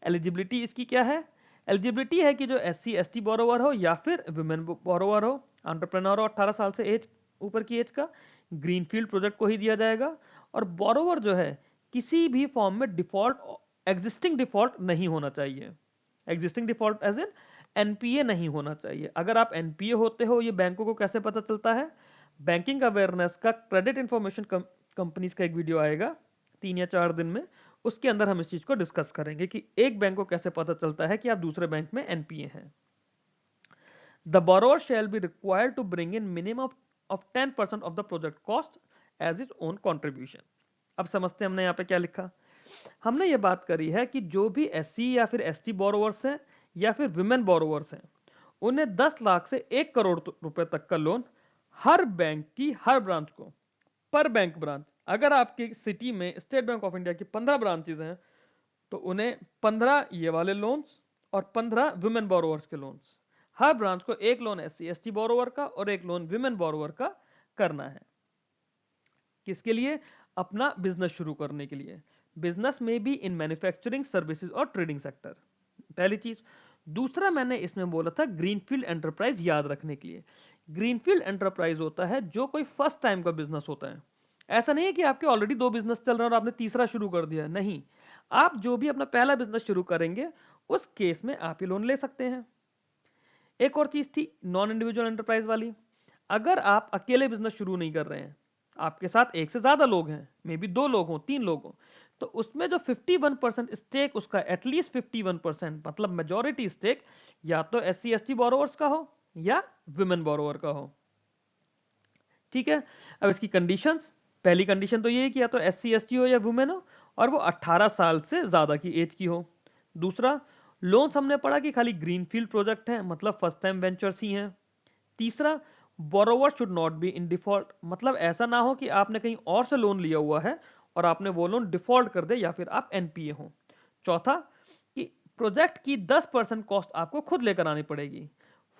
एलिजिबिलिटी इसकी क्या है? एलिजिबिलिटी है कि जो SC, ST बोरोवर हो या फिर वुमेन बोरोवर हो, एंटरप्रेन्योर हो 18 साल से एज ऊपर की एज का, ग्रीनफील्ड प्रोजेक्ट को ही दिया जाएगा। और बोरोवर जो है किसी भी फॉर्म में डिफॉल्ट, एग्जिस्टिंग डिफॉल्ट नहीं होना चाहिए। Existing default as in NPA नहीं होना चाहिए। अगर आप एनपीए होते हो, ये बैंकों को कैसे पता चलता है? बैंकिंग अवेयरनेस का क्रेडिट इंफॉर्मेशन कंपनीज का एक वीडियो आएगा 3 या 4 दिन में, उसके अंदर हम इस चीज को डिस्कस करेंगे कि एक बैंक को कैसे पता चलता है कि आप दूसरे बैंक में एनपीए हैं। The borrower shall be required to bring in minimum of 10% of the project cost as his own contribution. अब समझते हैं हमने यहाँ पे क्या लिखा। हमने ये बात करी है कि जो भी एससी या फिर एसटी बोरोवर्स हैं या फिर विमेन बोरोवर्स हैं, उन्हें 10 लाख से 1 करोड़ रुपए तक का लोन हर बैंक की हर ब्रांच को, पर बैंक ब्रांच, अगर आपकी सिटी में स्टेट बैंक ऑफ इंडिया की 15 ब्रांचेज हैं तो उन्हें 15 ये वाले लोन्स और 15 विमेन बोरोवर्स के लोन्स, हर ब्रांच को एक लोन एससी एसटी बोरोवर का और एक लोन विमेन बोरोवर का करना है। किसके लिए? अपना बिजनेस शुरू करने के लिए। बिजनेस में भी इन मैन्युफैक्चरिंग, सर्विसेज और ट्रेडिंग सेक्टर, पहली चीज। दूसरा मैंने इसमें बोला था ग्रीनफील्ड एंटरप्राइज याद रखने के लिए। ग्रीनफील्ड एंटरप्राइज होता है जो कोई फर्स्ट टाइम का बिजनेस होता है। ऐसा नहीं है कि आपके ऑलरेडी 2 बिजनेस चल रहे हैं और आपने तीसरा शुरू कर दिया, नहीं। आप जो भी अपना पहला बिजनेस शुरू करेंगे उस केस में आप ये लोन ले सकते हैं। एक और चीज थी नॉन इंडिविजुअल एंटरप्राइज वाली। अगर आप अकेले बिजनेस शुरू नहीं कर रहे हैं, आपके साथ एक से ज्यादा लोग हैं, मे बी 2 लोग हों, 3 लोग हों, तो उसमें जो 51% स्टेक, उसका एटलीस्ट 51% मतलब मेजॉरिटी स्टेक या तो एससी एसटी बोरोवर्स का हो या विमेन बोरोवर का हो। ठीक है। अब इसकी कंडीशंस, पहली कंडीशन तो ये है कि या तो एससी एसटी हो या वुमेन हो और वो 18 साल से ज्यादा की एज की हो। दूसरा, लोन्स हमने पढ़ा कि खाली ग्रीनफील्ड प्रोजेक्ट है, मतलब फर्स्ट टाइम वेंचर्स ही हैं। तीसरा, borrower should not be in default, मतलब ऐसा ना हो कि आपने कहीं और से लोन लिया हुआ है और आपने वो लोन डिफॉल्ट कर दे या फिर आप एनपीए हो। चौथा, कि प्रोजेक्ट की 10% कॉस्ट आपको खुद लेकर आनी पड़ेगी।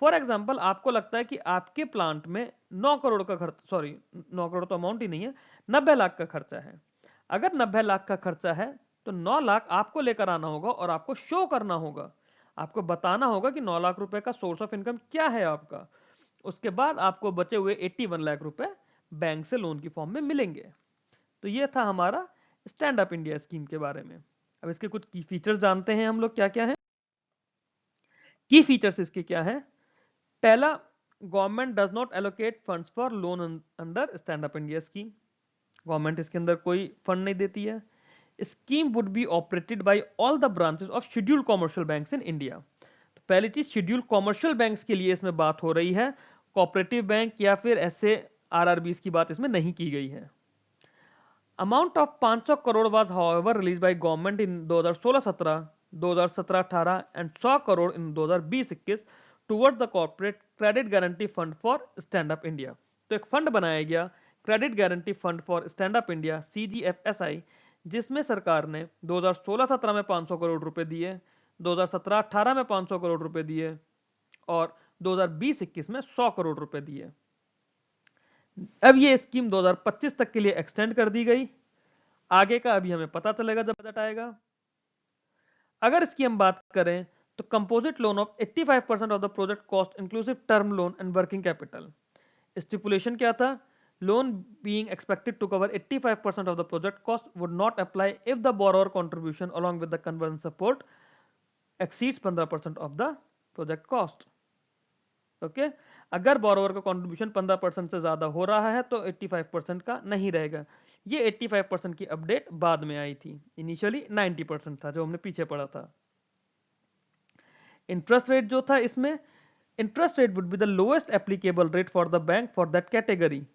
फॉर एग्जाम्पल, आपको लगता है कि आपके प्लांट में 9 करोड़ का खर्च, सॉरी 9 करोड़ तो अमाउंट ही नहीं है, 90 लाख का खर्चा है। अगर 90 लाख का खर्चा है तो 9 लाख आपको लेकर आना होगा और आपको शो करना होगा, आपको बताना होगा कि 9 लाख रुपए का सोर्स ऑफ इनकम क्या है आपका। उसके बाद आपको बचे हुए 81 लाख रुपए बैंक से लोन की फॉर्म में मिलेंगे। तो ये था हमारा स्टैंड अप इंडिया स्कीम के बारे में। अब इसके कुछ की फीचर्स जानते हैं हम लोग, क्या क्या है। की फीचर्स इसके क्या है? पहला, government does not allocate funds for loan under stand up India scheme. Government इसके अंदर कोई फंड नहीं देती है। Scheme would be operated by all the branches of scheduled commercial banks in India. तो पहली चीज, शेड्यूल्ड कॉमर्शियल बैंक्स के लिए इसमें बात हो रही है, कोऑपरेटिव बैंक या फिर ऐसे आरआरबीज की बात इसमें नहीं की गई है। Amount of 500 crore was however release by government in 2016-17, 2017-18 and 100 crore in 2020-21 towards the corporate credit guarantee fund for stand up India. तो एक फंड बनाया गया, credit guarantee fund for stand up India, CGFSI, जिसमें सरकार ने 2016-17 में 500 करोड़ रुपए दिए, 2017-18 में 500 करोड़ रुपए दिए और 2020-21 में 100 करोड़ रुपए दिए। अब ये स्कीम 2025 तक के लिए एक्सटेंड कर दी गई। आगे का अभी हमें पता चलेगा जब बजट आएगा। अगर इसकी हम बात करें तो composite loan of 85% of the project cost inclusive term loan and working capital. Stipulation क्या था? Loan being expected to cover 85% of the project cost would not apply if the borrower contribution along with the conversion support exceeds 15% of the project cost. Okay, अगर borrower का contribution 15% से ज्यादा हो रहा है तो 85% का नहीं रहेगा। ये 85% की अपडेट बाद में आई थी, इनिशियली 90% था जो हमने पीछे पढ़ा था। इंटरेस्ट रेट जो था इसमें, interest rate would be the lowest applicable rate for the bank for that category,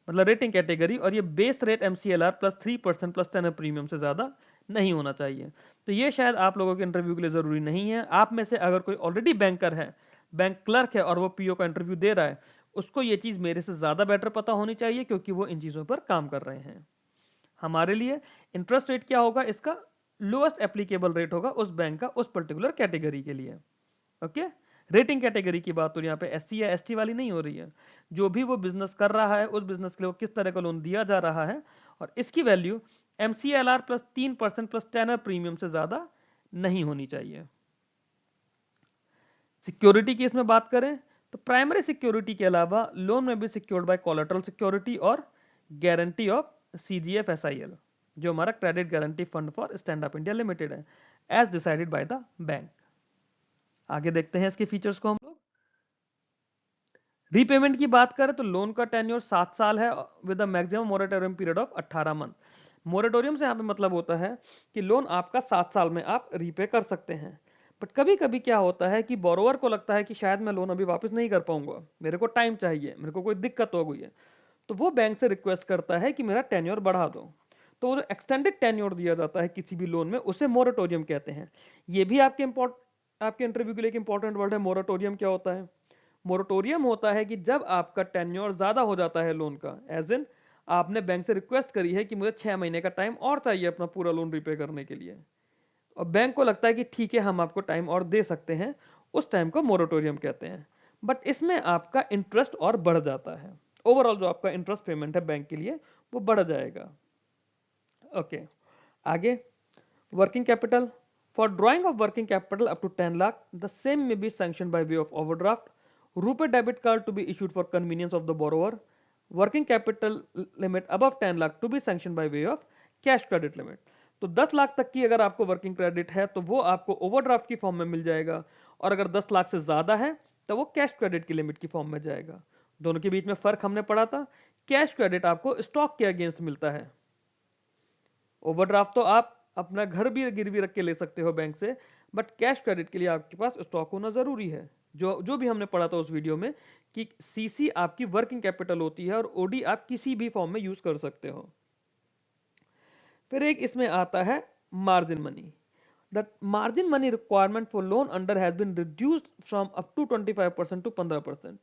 मतलब रेटिंग कैटेगरी, और ये base rate MCLR plus 3% plus tenor premium से ज्यादा नहीं होना चाहिए। तो ये शायद आप लोगों के इंटरव्यू के लिए जरूरी नहीं है। आप में से अगर कोई ऑलरेडी बैंकर है, बैंक क्लर्क है और वो पीओ का इंटरव्यू दे रहा है, उसको ये चीज मेरे से ज्यादा बेटर पता होनी चाहिए क्योंकि वो इन चीजों पर काम कर रहे हैं। हमारे लिए इंटरेस्ट रेट क्या होगा? इसका लोएस्ट एप्लीकेबल रेट होगा उस बैंक का उस पर्टिकुलर कैटेगरी के लिए। ओके, रेटिंग कैटेगरी की बात हो रही है, यहाँ पे SC या ST वाली नहीं हो रही है। जो भी वो बिजनेस कर रहा है उस बिजनेस के लिए किस तरह का लोन दिया जा रहा है, और इसकी value MCLR plus 3% plus tenor premium से ज्यादा नहीं होनी चाहिए। सिक्योरिटी की इसमें बात करें तो प्राइमरी सिक्योरिटी के अलावा लोन में भी सिक्योर्ड बाय कोलेटरल सिक्योरिटी और गारंटी ऑफ CGFSIL, जो हमारा credit guarantee fund for stand up India limited है, as decided by the bank. आगे देखते हैं इसके फीचर्स को हम लोग। रीपेमेंट की बात करें तो लोन का टेन्योर 7 साल है with a maximum moratorium period of 18 month. Moratorium से यहाँ पे मतलब होता है कि लोन आपका 7 साल में आप रीपे कर सकते हैं। बट कभी कभी क्या होता है कि बोरोवर को लगता है कि शायद मैं लोन अभी वापस नहीं कर पाऊंगा, मेरे को टाइम चाहिए, मेरे को कोई दिक्कत हो गई है, तो वो बैंक से रिक्वेस्ट करता है कि मेरा टेन्योर बढ़ा दो। तो वो जो एक्सटेंडेड टेन्योर दिया जाता है किसी भी लोन में उसे मोरेटोरियम कहते हैं। ये भी आपके इंटरव्यू के लिए एक इंपॉर्टेंट वर्ड है। मोरेटोरियम क्या होता है? मोरेटोरियम होता है कि जब आपका टेन्योर ज्यादा हो जाता है लोन का, एज इन आपने बैंक से रिक्वेस्ट करी है कि मुझे 6 महीने का टाइम और चाहिए अपना पूरा लोन रिपे करने के लिए, और बैंक को लगता है कि ठीक है हम आपको टाइम और दे सकते हैं, उस टाइम को मोरेटोरियम कहते हैं। बट इसमें आपका इंटरेस्ट और बढ़ जाता है, ओवरऑल जो आपका इंटरेस्ट पेमेंट है बैंक के लिए वो बढ़ जाएगा। ओके, आगे working capital. For drawing of working capital up to 10 lakh the same may be sanction by way of overdraft, RuPay debit card to be issued for convenience of the borrower, working capital limit above 10 lakh to be sanction by way of cash credit limit. तो 10 लाख तक की अगर आपको working credit है तो वो आपको overdraft की फॉर्म में मिल जाएगा, और अगर 10 लाख से ज्यादा है तो वो कैश क्रेडिट की लिमिट की फॉर्म में जाएगा। दोनों के बीच में फर्क हमने पढ़ा था, कैश क्रेडिट आपको स्टॉक के अगेंस्ट मिलता है, ओवरड्राफ्ट तो आप अपना घर भी गिरवी रख के ले सकते हो बैंक से, बट कैश क्रेडिट के लिए आपके पास स्टॉक होना जरूरी है। जो जो भी हमने पढ़ा था उस वीडियो में कि सीसी आपकी वर्किंग कैपिटल होती है और ओडी आप किसी भी फॉर्म में यूज कर सकते हो। फिर एक इसमें आता है margin money. The margin money requirement for loan under has been reduced from up to 25% to 15%।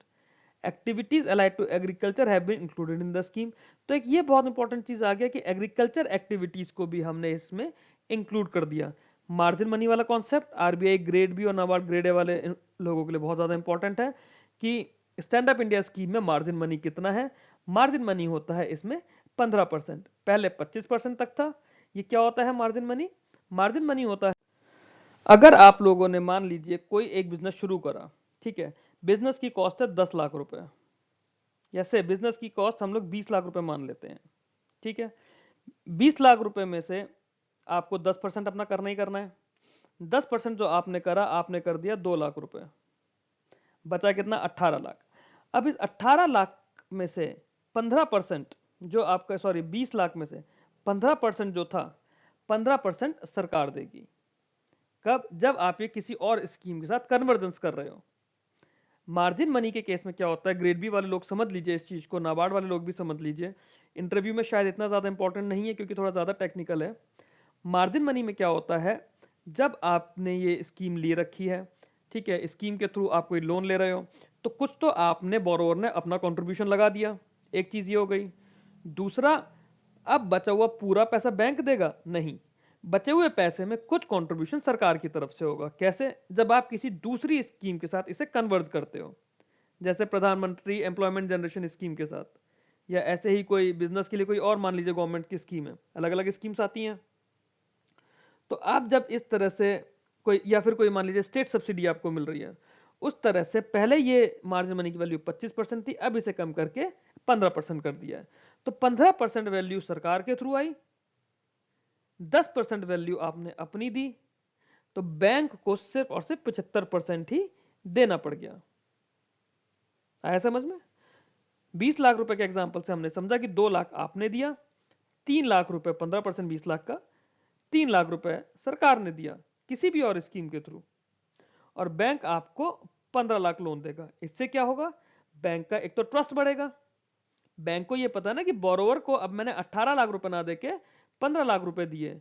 Activities allied to agriculture have been included in the scheme. तो एक ये बहुत इंपॉर्टेंट चीज आ गया कि एग्रीकल्चर एक्टिविटीज को भी हमने इसमें इंक्लूड कर दिया। मार्जिन मनी वाला कॉन्सेप्ट आरबीआई ग्रेड बी और नाबार्ड ग्रेड ए वाले लोगों के लिए बहुत ज्यादा इंपॉर्टेंट है कि स्टैंड अप इंडिया स्कीम में मार्जिन मनी कितना है। मार्जिन मनी होता है इसमें 15%, पहले 25% तक था। ये क्या होता है मार्जिन मनी? मार्जिन मनी होता है अगर आप लोगों ने मान लीजिए कोई एक बिजनेस शुरू करा, ठीक है, बिजनेस की कॉस्ट है 10 लाख रुपए, जैसे बिजनेस की कॉस्ट हम लोग 20 लाख रुपए मान लेते हैं, ठीक है। 20 लाख रुपए में से आपको 10% अपना करना ही करना है। 10% जो आपने करा, आपने कर दिया 2 लाख रुपए, बचा कितना? 18 लाख। अब इस 18 लाख में से 15% जो आपका, सॉरी 20 लाख में से 15% जो था, 15% सरकार देगी। कब? जब आप ये किसी और स्कीम के साथ कन्वर्जेंस कर रहे हो। मार्जिन मनी के केस में क्या होता है, ग्रेड बी वाले लोग समझ लीजिए इस चीज को, नाबार्ड वाले लोग भी समझ लीजिए। इंटरव्यू में शायद इतना ज्यादा इंपॉर्टेंट नहीं है क्योंकि थोड़ा ज्यादा टेक्निकल है। मार्जिन मनी में क्या होता है, जब आपने ये स्कीम ली रखी है, ठीक है, स्कीम के थ्रू आप कोई लोन ले रहे हो, तो कुछ तो आपने बोरोवर ने अपना कंट्रीब्यूशन लगा दिया, एक चीज ये हो गई। दूसरा, अब बचा हुआ पूरा पैसा बैंक देगा? नहीं, बचे हुए पैसे में कुछ कंट्रीब्यूशन सरकार की तरफ से होगा। कैसे? जब आप किसी दूसरी स्कीम के साथ इसे कन्वर्ज करते हो, जैसे प्रधानमंत्री एम्प्लॉयमेंट जनरेशन स्कीम के साथ, या ऐसे ही कोई बिजनेस के लिए कोई और मान लीजिए गवर्नमेंट की स्कीम है, अलग अलग स्कीम्स आती हैं। तो आप जब इस तरह से कोई, या फिर कोई मान लीजिए स्टेट सब्सिडी आपको मिल रही है, उस तरह से पहले ये मार्जिन मनी की वैल्यू 25% थी, अब इसे कम करके 15% कर दिया है। तो 15% वैल्यू सरकार के थ्रू आई, 10% वैल्यू आपने अपनी दी, तो बैंक को सिर्फ और सिर्फ 75% ही देना पड़ गया। आया समझ में? 20 लाख रुपए के एग्जांपल से हमने समझा कि 2 लाख आपने दिया, 3 लाख रुपए 15% 20 लाख का, 3 लाख रुपए सरकार ने दिया किसी भी और स्कीम के थ्रू, और बैंक आपको 15 लाख लोन देगा। इससे क्या होगा? बैंक का एक तो ट्रस्ट बढ़ेगा, बैंक को ये पता है ना कि बोरोवर को अब मैंने 18 लाख रुपए ना देके 15 लाख रुपए दिए।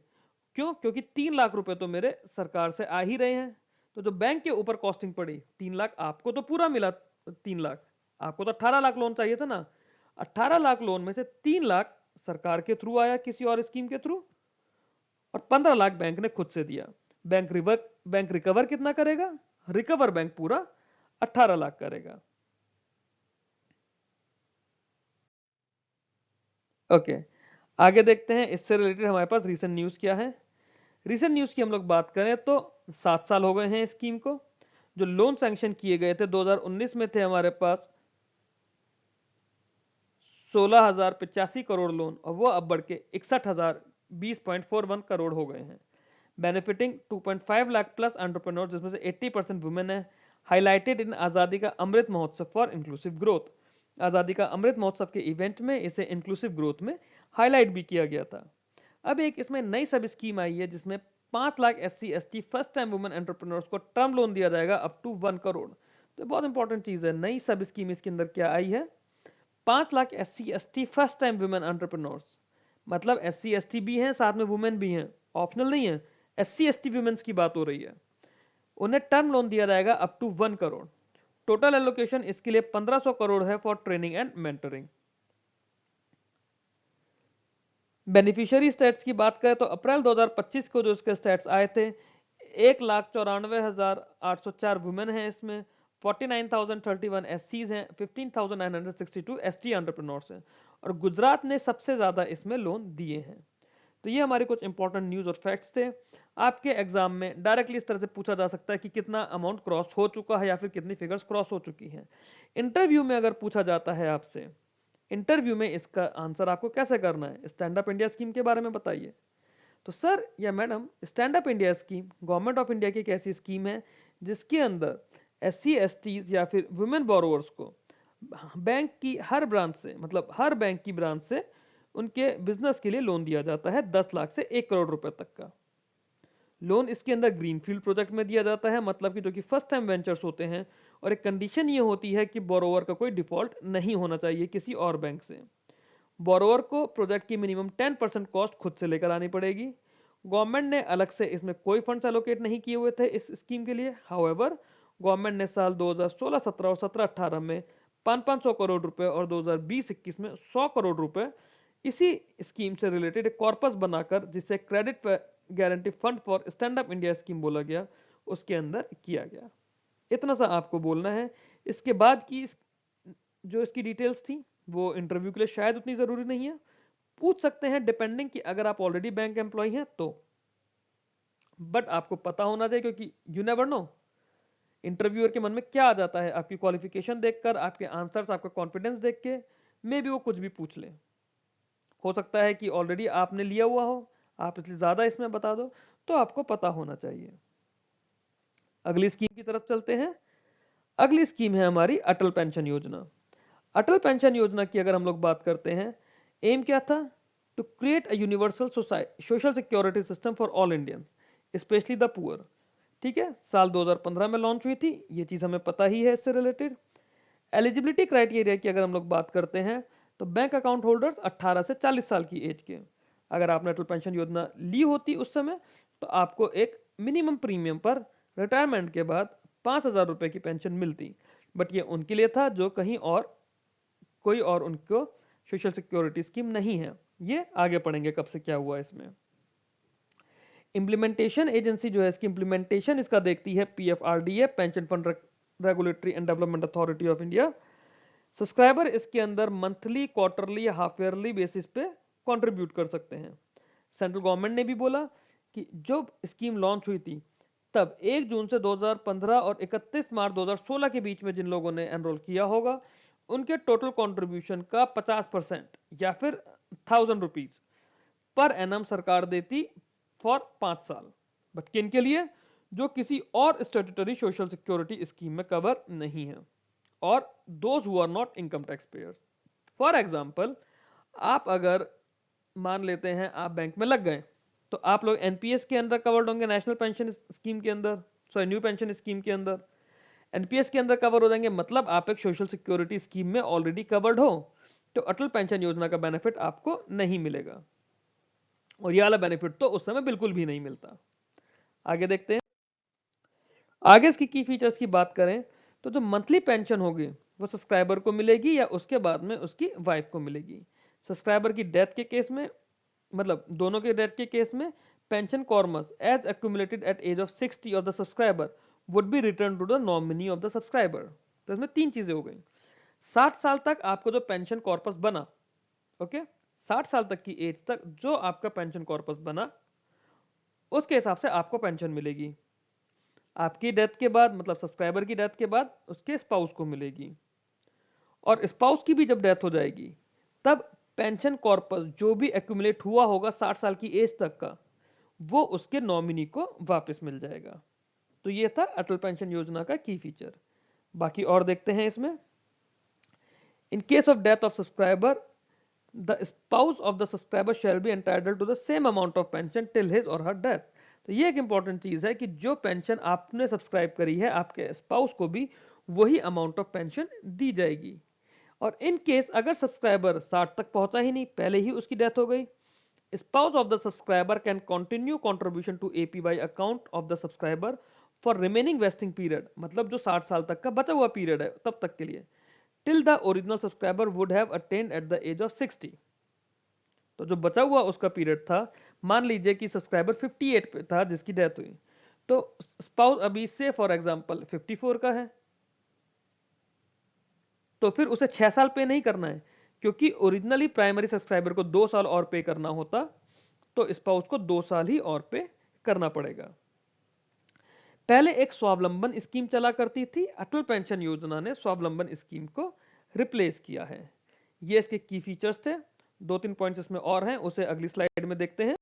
क्यों? क्योंकि 3 लाख रुपए तो मेरे सरकार से आ ही रहे हैं। तो जो बैंक के ऊपर कॉस्टिंग पड़ी 3 लाख, आपको तो पूरा मिला 3 लाख, आपको तो 18 लाख लोन चाहिए था ना। 18 लाख लोन में से 3 लाख सरकार के थ्रू आया किसी और स्कीम के थ्रू, और 15 लाख बैंक ने खुद से दिया। बैंक रिकवर कितना करेगा? रिकवर बैंक पूरा 18 लाख करेगा। ओके, आगे देखते हैं इससे रिलेटेड हमारे पास रीसेंट न्यूज क्या है। रीसेंट न्यूज की हम लोग बात करें तो 7 साल हो गए हैं स्कीम को। जो लोन सैंक्शन किए गए थे 2019 में थे हमारे पास 16,085 करोड़ लोन, और वो अब बढ़ के 61,020.41 करोड़ हो गए हैं। बेनिफिटिंग 2.5 लाख प्लस एंटरप्रेन्योर्स, जिसमें से 80% वुमेन है। हाईलाइटेड इन आज़ादी का Amrit Mahotsav for inclusive growth. आज़ादी का अमृत महोत्सव के इवेंट में इसे इंक्लूसिव ग्रोथ में हाईलाइट भी किया गया था। अब एक इसमें नई सब स्कीम आई है जिसमें 5 lakh SC ST first time women entrepreneurs को टर्म लोन दिया जाएगा अप टू 1 करोड़। तो बहुत इंपॉर्टेंट चीज है, नई सब स्कीम इसके अंदर क्या आई है? 5 lakh SC ST first time women entrepreneurs, मतलब SC ST भी हैं, साथ में वुमेन भी हैं, ऑप्शनल नहीं है। SC ST वुमेन्स की बात हो रही है। उन्हें टर्म लोन दिया जाएगा up to 1 crore. Total allocation इसके लिए 1500 करोड़ है for training and mentoring. Beneficiary states की बात करें तो अप्रैल 2025 को जो इसके स्टेट्स आए थे, 1,94,804 वुमेन हैं इसमें, 49,031 SCs हैं, 15,962 ST एंटरप्रेन्योर्स हैं, और गुजरात ने सबसे ज्यादा इसमें लोन दिए हैं। तो ये हमारे कुछ इंपॉर्टेंट न्यूज और फैक्ट्स थे। आपके एग्जाम में डायरेक्टली इस तरह से पूछा जा सकता है कि कितना अमाउंट क्रॉस हो चुका है या फिर कितनी फिगर्स क्रॉस हो चुकी हैं। इंटरव्यू में अगर पूछा जाता है आपसे, इंटरव्यू में इसका आंसर आपको कैसे करना है, स्टैंड अप इंडिया स्कीम के बारे में बताइए। तो सर या madam, stand up India scheme government of India की एक ऐसी स्कीम है जिसके अंदर SC STs या फिर वुमेन बोरोवर्स को बैंक की हर ब्रांच से, मतलब हर बैंक की ब्रांच से उनके बिजनेस के लिए लोन दिया जाता है 10 लाख से 1 करोड़ रुपए तक का लोन। इसके अंदर ग्रीनफील्ड प्रोजेक्ट में दिया जाता है, मतलब कि जो कि फर्स्ट टाइम वेंचर्स होते हैं, और एक कंडीशन ये होती है कि बोरोवर का कोई डिफॉल्ट नहीं होना चाहिए किसी और बैंक से। बोरोवर को प्रोजेक्ट की मिनिमम 10% कॉस्ट खुद से लेकर आनी पड़ेगी। गवर्नमेंट ने अलग से इसमें कोई फंड्स एलोकेट नहीं किए हुए थे इस स्कीम के लिए। हाउएवर, गवर्नमेंट ने साल 2016-17 और 17-18 में 500 करोड़ रुपए और 2020-21 में 100 करोड़ रुपए इसी स्कीम से रिलेटेड एक कॉर्पस बनाकर, जिसे credit guarantee fund for stand up India scheme बोला गया, उसके अंदर किया गया। इतना सा आपको बोलना है। इसके बाद की जो इसकी डिटेल्स थी वो इंटरव्यू के लिए शायद उतनी जरूरी नहीं है, पूछ सकते हैं डिपेंडिंग कि अगर आप ऑलरेडी बैंक एम्प्लॉय हैं तो, बट आपको पता होना चाहिए, क्योंकि यू नेवर नो इंटरव्यूअर के मन में क्या आ जाता है आपकी क्वालिफिकेशन देखकर, आपके आंसर्स, आपका कॉन्फिडेंस देख के, मे भी वो कुछ भी पूछ ले। हो सकता है कि ऑलरेडी आपने लिया हुआ हो, आप इसलिए ज्यादा इसमें बता दो, तो आपको पता होना चाहिए। अगली स्कीम की तरफ चलते हैं। अगली स्कीम है हमारी अटल पेंशन योजना। अटल पेंशन योजना की अगर हम लोग बात करते हैं, एम क्या था? To create a universal social security system for all Indians specially the poor. ठीक है, साल 2015 में लॉन्च हुई थी, ये चीज हमें पता ही है इससे रिलेटेड। एलिजिबिलिटी क्राइटेरिया की अगर हम लोग बात करते हैं, तो बैंक अकाउंट होल्डर्स 18 से 40 साल की एज के, अगर आपने अटल पेंशन योजना ली होती उस समय, तो आपको एक मिनिमम प्रीमियम पर रिटायरमेंट के बाद 5,000 रुपए की पेंशन मिलती। बट ये उनके लिए था जो कहीं और, कोई और उनको सोशल सिक्योरिटी स्कीम नहीं है। ये आगे पढ़ेंगे कब से क्या हुआ इसमें। इंप्लीमेंटेशन एजेंसी जो है, इसकी इंप्लीमेंटेशन इसका देखती है PFRDA, pension fund regulatory and development authority of India. Subscriber इसके अंदर मंथली, क्वार्टरली या हाफ ईयरली बेसिस पे कंट्रीब्यूट कर सकते हैं। सेंट्रल गवर्नमेंट ने भी बोला कि जब स्कीम लॉन्च हुई थी, तब 1 जून से 2015 और 31 मार्च 2016 के बीच में जिन लोगों ने एनरोल किया होगा, उनके टोटल कंट्रीब्यूशन का 50% या फिर 1,000 रुपीज पर एनम सरकार देती फॉर 5 साल। बट किन के लिए? जो किसी और स्टैट्यूटरी सोशल सिक्योरिटी स्कीम में कवर नहीं है, और those who are not income tax payers. For example, आप अगर मान लेते हैं आप बैंक में लग गए, तो आप लोग एनपीएस के अंदर कवर्ड होंगे, नेशनल पेंशन स्कीम के अंदर, सॉरी न्यू पेंशन स्कीम के अंदर एनपीएस के अंदर कवर हो जाएंगे, मतलब आप एक सोशल सिक्योरिटी स्कीम में ऑलरेडी कवर्ड हो, तो अटल पेंशन योजना का बेनिफिट आपको नहीं मिलेगा, और ये वाला बेनिफिट तो उस समय बिल्कुल भी नहीं मिलता। आगे देखते हैं। आगे इसकी की फीचर्स की बात करें, तो जो मंथली पेंशन होगी वो सब्सक्राइबर को मिलेगी या उसके बाद में उसकी वाइफ को मिलेगी। सब्सक्राइबर की डेथ के केस में, मतलब दोनों के डेथ के केस में, pension corpus as accumulated at age of 60 of the subscriber would be return to the nominee of the subscriber. तो इसमें 3 चीजें हो गई। 60 साल तक आपको जो पेंशन कॉर्पस बना, ओके, 60 साल तक की एज तक जो आपका पेंशन कॉर्पस बना, उसके हिसाब से आपको पेंशन मिलेगी। आपकी डेथ के बाद, मतलब सब्सक्राइबर की डेथ के बाद, उसके स्पाउस को मिलेगी। और स्पाउस की भी जब डेथ हो जाएगी, तब पेंशन कॉर्पस जो भी एक्यूमुलेट हुआ होगा 60 साल की एज तक का, वो उसके नॉमिनी को वापस मिल जाएगा। तो ये था अटल पेंशन योजना का की फीचर। बाकी और देखते हैं इसमें। In case of death of subscriber, the spouse of the subscriber shall be entitled to the same amount of pension till his or her death. तो ये एक इंपॉर्टेंट चीज है कि जो पेंशन आपने सब्सक्राइब करी है, आपके स्पाउस को भी वही अमाउंट ऑफ पेंशन दी जाएगी। और इन केस अगर सब्सक्राइबर 60 तक पहुंचा ही नहीं, पहले ही उसकी डेथ हो गई, Spouse of the subscriber can continue contribution to APY account of the subscriber for remaining vesting period, मतलब जो 60 साल तक का बचा हुआ पीरियड है तब तक के लिए, till the original subscriber would have attained at the age of 60। तो जो बचा हुआ उसका पीरियड था, मान लीजिए कि सब्सक्राइबर 58 पे था जिसकी डेथ हुई, तो स्पाउस अभी से फॉर एग्जांपल 54 का है, तो फिर उसे 6 साल पे नहीं करना है, क्योंकि ओरिजिनली प्राइमरी सब्सक्राइबर को 2 साल और पे करना होता, तो स्पाउस को 2 साल ही और पे करना पड़ेगा। पहले एक स्वावलंबन स्कीम चला करती थी, अटल पेंशन योजना ने स्वावलंबन स्कीम को रिप्लेस किया है। ये इसके की फीचर्स थे, 2-3 पॉइंट्स इसमें और हैं, उसे अगली स्लाइड में देखते हैं।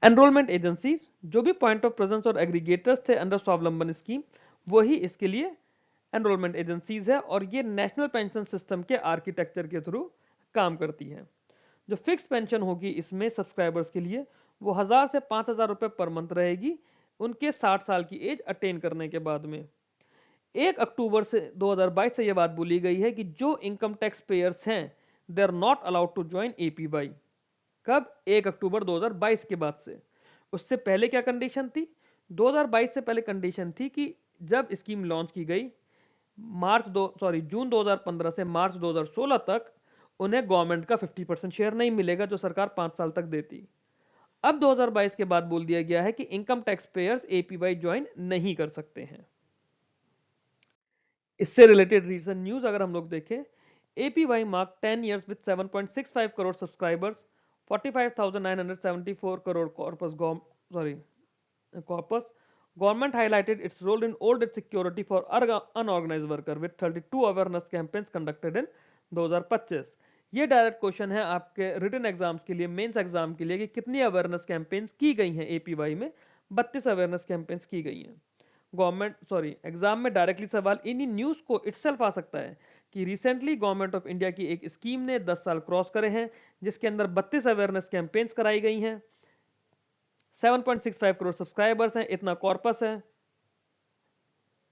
एनरोलमेंट एजेंसीज, जो भी पॉइंट ऑफ प्रेजेंस और एग्रीगेटर्स थे अंडर स्वावलंबन स्कीम, वही इसके लिए एनरोलमेंट एजेंसीज है, और ये नेशनल पेंशन सिस्टम के आर्किटेक्चर के थ्रू काम करती है। जो फिक्स पेंशन होगी इसमें सब्सक्राइबर्स के लिए, वो 1000 से 5000 रुपए पर मंथ रहेगी उनके 60 साल की एज अटेन करने के बाद में। 1 अक्टूबर से 2022 से यह बात बोली गई है कि जो इनकम टैक्स पेयर्स हैं, they are not allowed to join APY. कब? 1 अक्टूबर 2022 के बाद से। उससे पहले क्या कंडीशन थी? 2022 से पहले कंडीशन थी कि जब स्कीम लॉन्च की गई जून 2015 से मार्च 2016 तक उन्हें गवर्नमेंट का 50% शेयर नहीं मिलेगा जो सरकार 5 साल तक देती। अब 2022 के बाद बोल दिया गया है कि income tax pairs APY join नहीं कर सकते हैं। इससे रिलेटेड रीजन न्यूज अगर हम लोग देखें, APY mark 10 years with 7.65 crore subscribers, 45,974 crore corpus. Government highlighted its role in old age security for unorganized worker with 32 awareness campaigns conducted in 2025। ये डायरेक्ट क्वेश्चन है आपके रिटन एग्जाम्स के लिए, mains exam के लिए, कि कितनी अवेयरनेस कैंपेन्स की गई हैं एपीवाई में। 32 अवेयरनेस कैंपेन्स की गई हैं। एग्जाम में डायरेक्टली सवाल इन्हीं न्यूज को इटसेल्फ आ सकता है कि रिसेंटली गवर्नमेंट ऑफ इंडिया की एक स्कीम ने 10 साल क्रॉस करे हैं, जिसके अंदर 32 अवेयरनेस कैंपेन्स कराई गई हैं, 7.65 करोड़ सब्सक्राइबर्स हैं, इतना कॉर्पस है।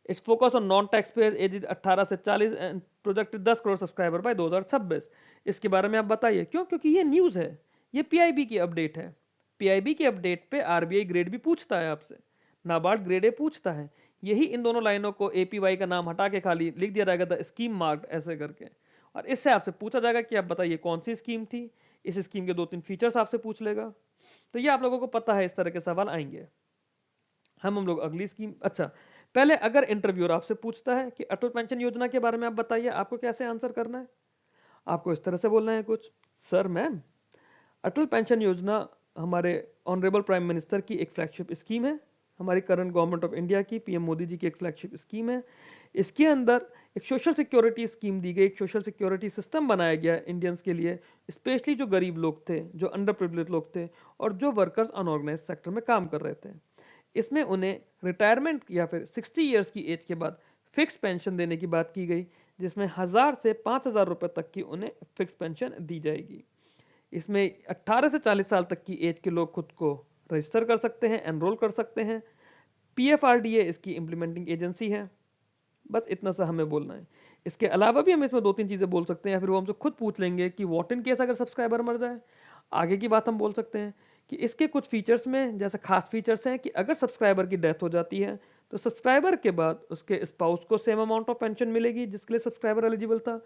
Its focus on non tax payer age 18 से 40 and projected 10 crore subscriber by 2026। इसके बारे में आप बताइए क्यों? क्योंकि ये न्यूज है, ये पीआईबी की अपडेट है। पीआईबी की अपडेट पे आरबीआई ग्रेड भी पूछता है आपसे, नाबार्ड ग्रेड ए पूछता है। यही इन दोनों लाइनों को एपीवाई का नाम हटा के खाली लिख दिया जाएगा द स्कीम मार्क्ड ऐसे करके, और इससे आपसे पूछा जाएगा कि आप बताइए कौन सी स्कीम थी। इस स्कीम के 2-3 फीचर्स आपसे पूछ लेगा। तो ये आप लोगों को पता है, इस तरह के सवाल आएंगे। हम लोग अगली स्कीम, अच्छा पहले अगर इंटरव्यूअर आपसे पूछता है कि अटल पेंशन योजना के बारे में आप बताइए, आपको कैसे आंसर करना है? आपको इस तरह से बोलना है कुछ, सर मैम अटल पेंशन योजना हमारे ऑनरेबल प्राइम मिनिस्टर की एक फ्लैगशिप स्कीम है, हमारी करंट गवर्नमेंट ऑफ इंडिया की पीएम मोदी जी की एक फ्लैगशिप स्कीम है। इसके अंदर एक सोशल सिक्योरिटी स्कीम दी गई, एक सोशल सिक्योरिटी सिस्टम बनाया गया इंडियंस के लिए, स्पेशली जो गरीब लोग थे, जो अंडर प्रिविलेज लोग थे, और जो वर्कर्स अनऑर्गेनाइज सेक्टर में काम कर रहे थे। इसमें उन्हें रिटायरमेंट या फिर 60 ईयर्स की एज के बाद फिक्स पेंशन देने की बात की गई, जिसमें 1000 से 5000 रुपए तक की उन्हें फिक्स पेंशन दी जाएगी। इसमें 18 से 40 साल तक की एज के लोग खुद को रजिस्टर कर सकते हैं, एनरोल कर सकते हैं। पीएफआरडीए इसकी इंप्लीमेंटिंग एजेंसी है। बस इतना सा हमें बोलना है। इसके अलावा भी हम इसमें 2-3 चीजें बोल सकते हैं, या फिर वो हमसे खुद पूछ लेंगे कि व्हाट इन केस अगर सब्सक्राइबर मर जाए। आगे की बात हम बोल सकते हैं कि इसके कुछ फीचर्स में जैसे खास फीचर्स हैं कि अगर सब्सक्राइबर की डेथ हो जाती है तो सब्सक्राइबर के बाद उसके स्पाउस को सेम अमाउंट ऑफ पेंशन मिलेगी जिसके लिए सब्सक्राइबर एलिजिबल था,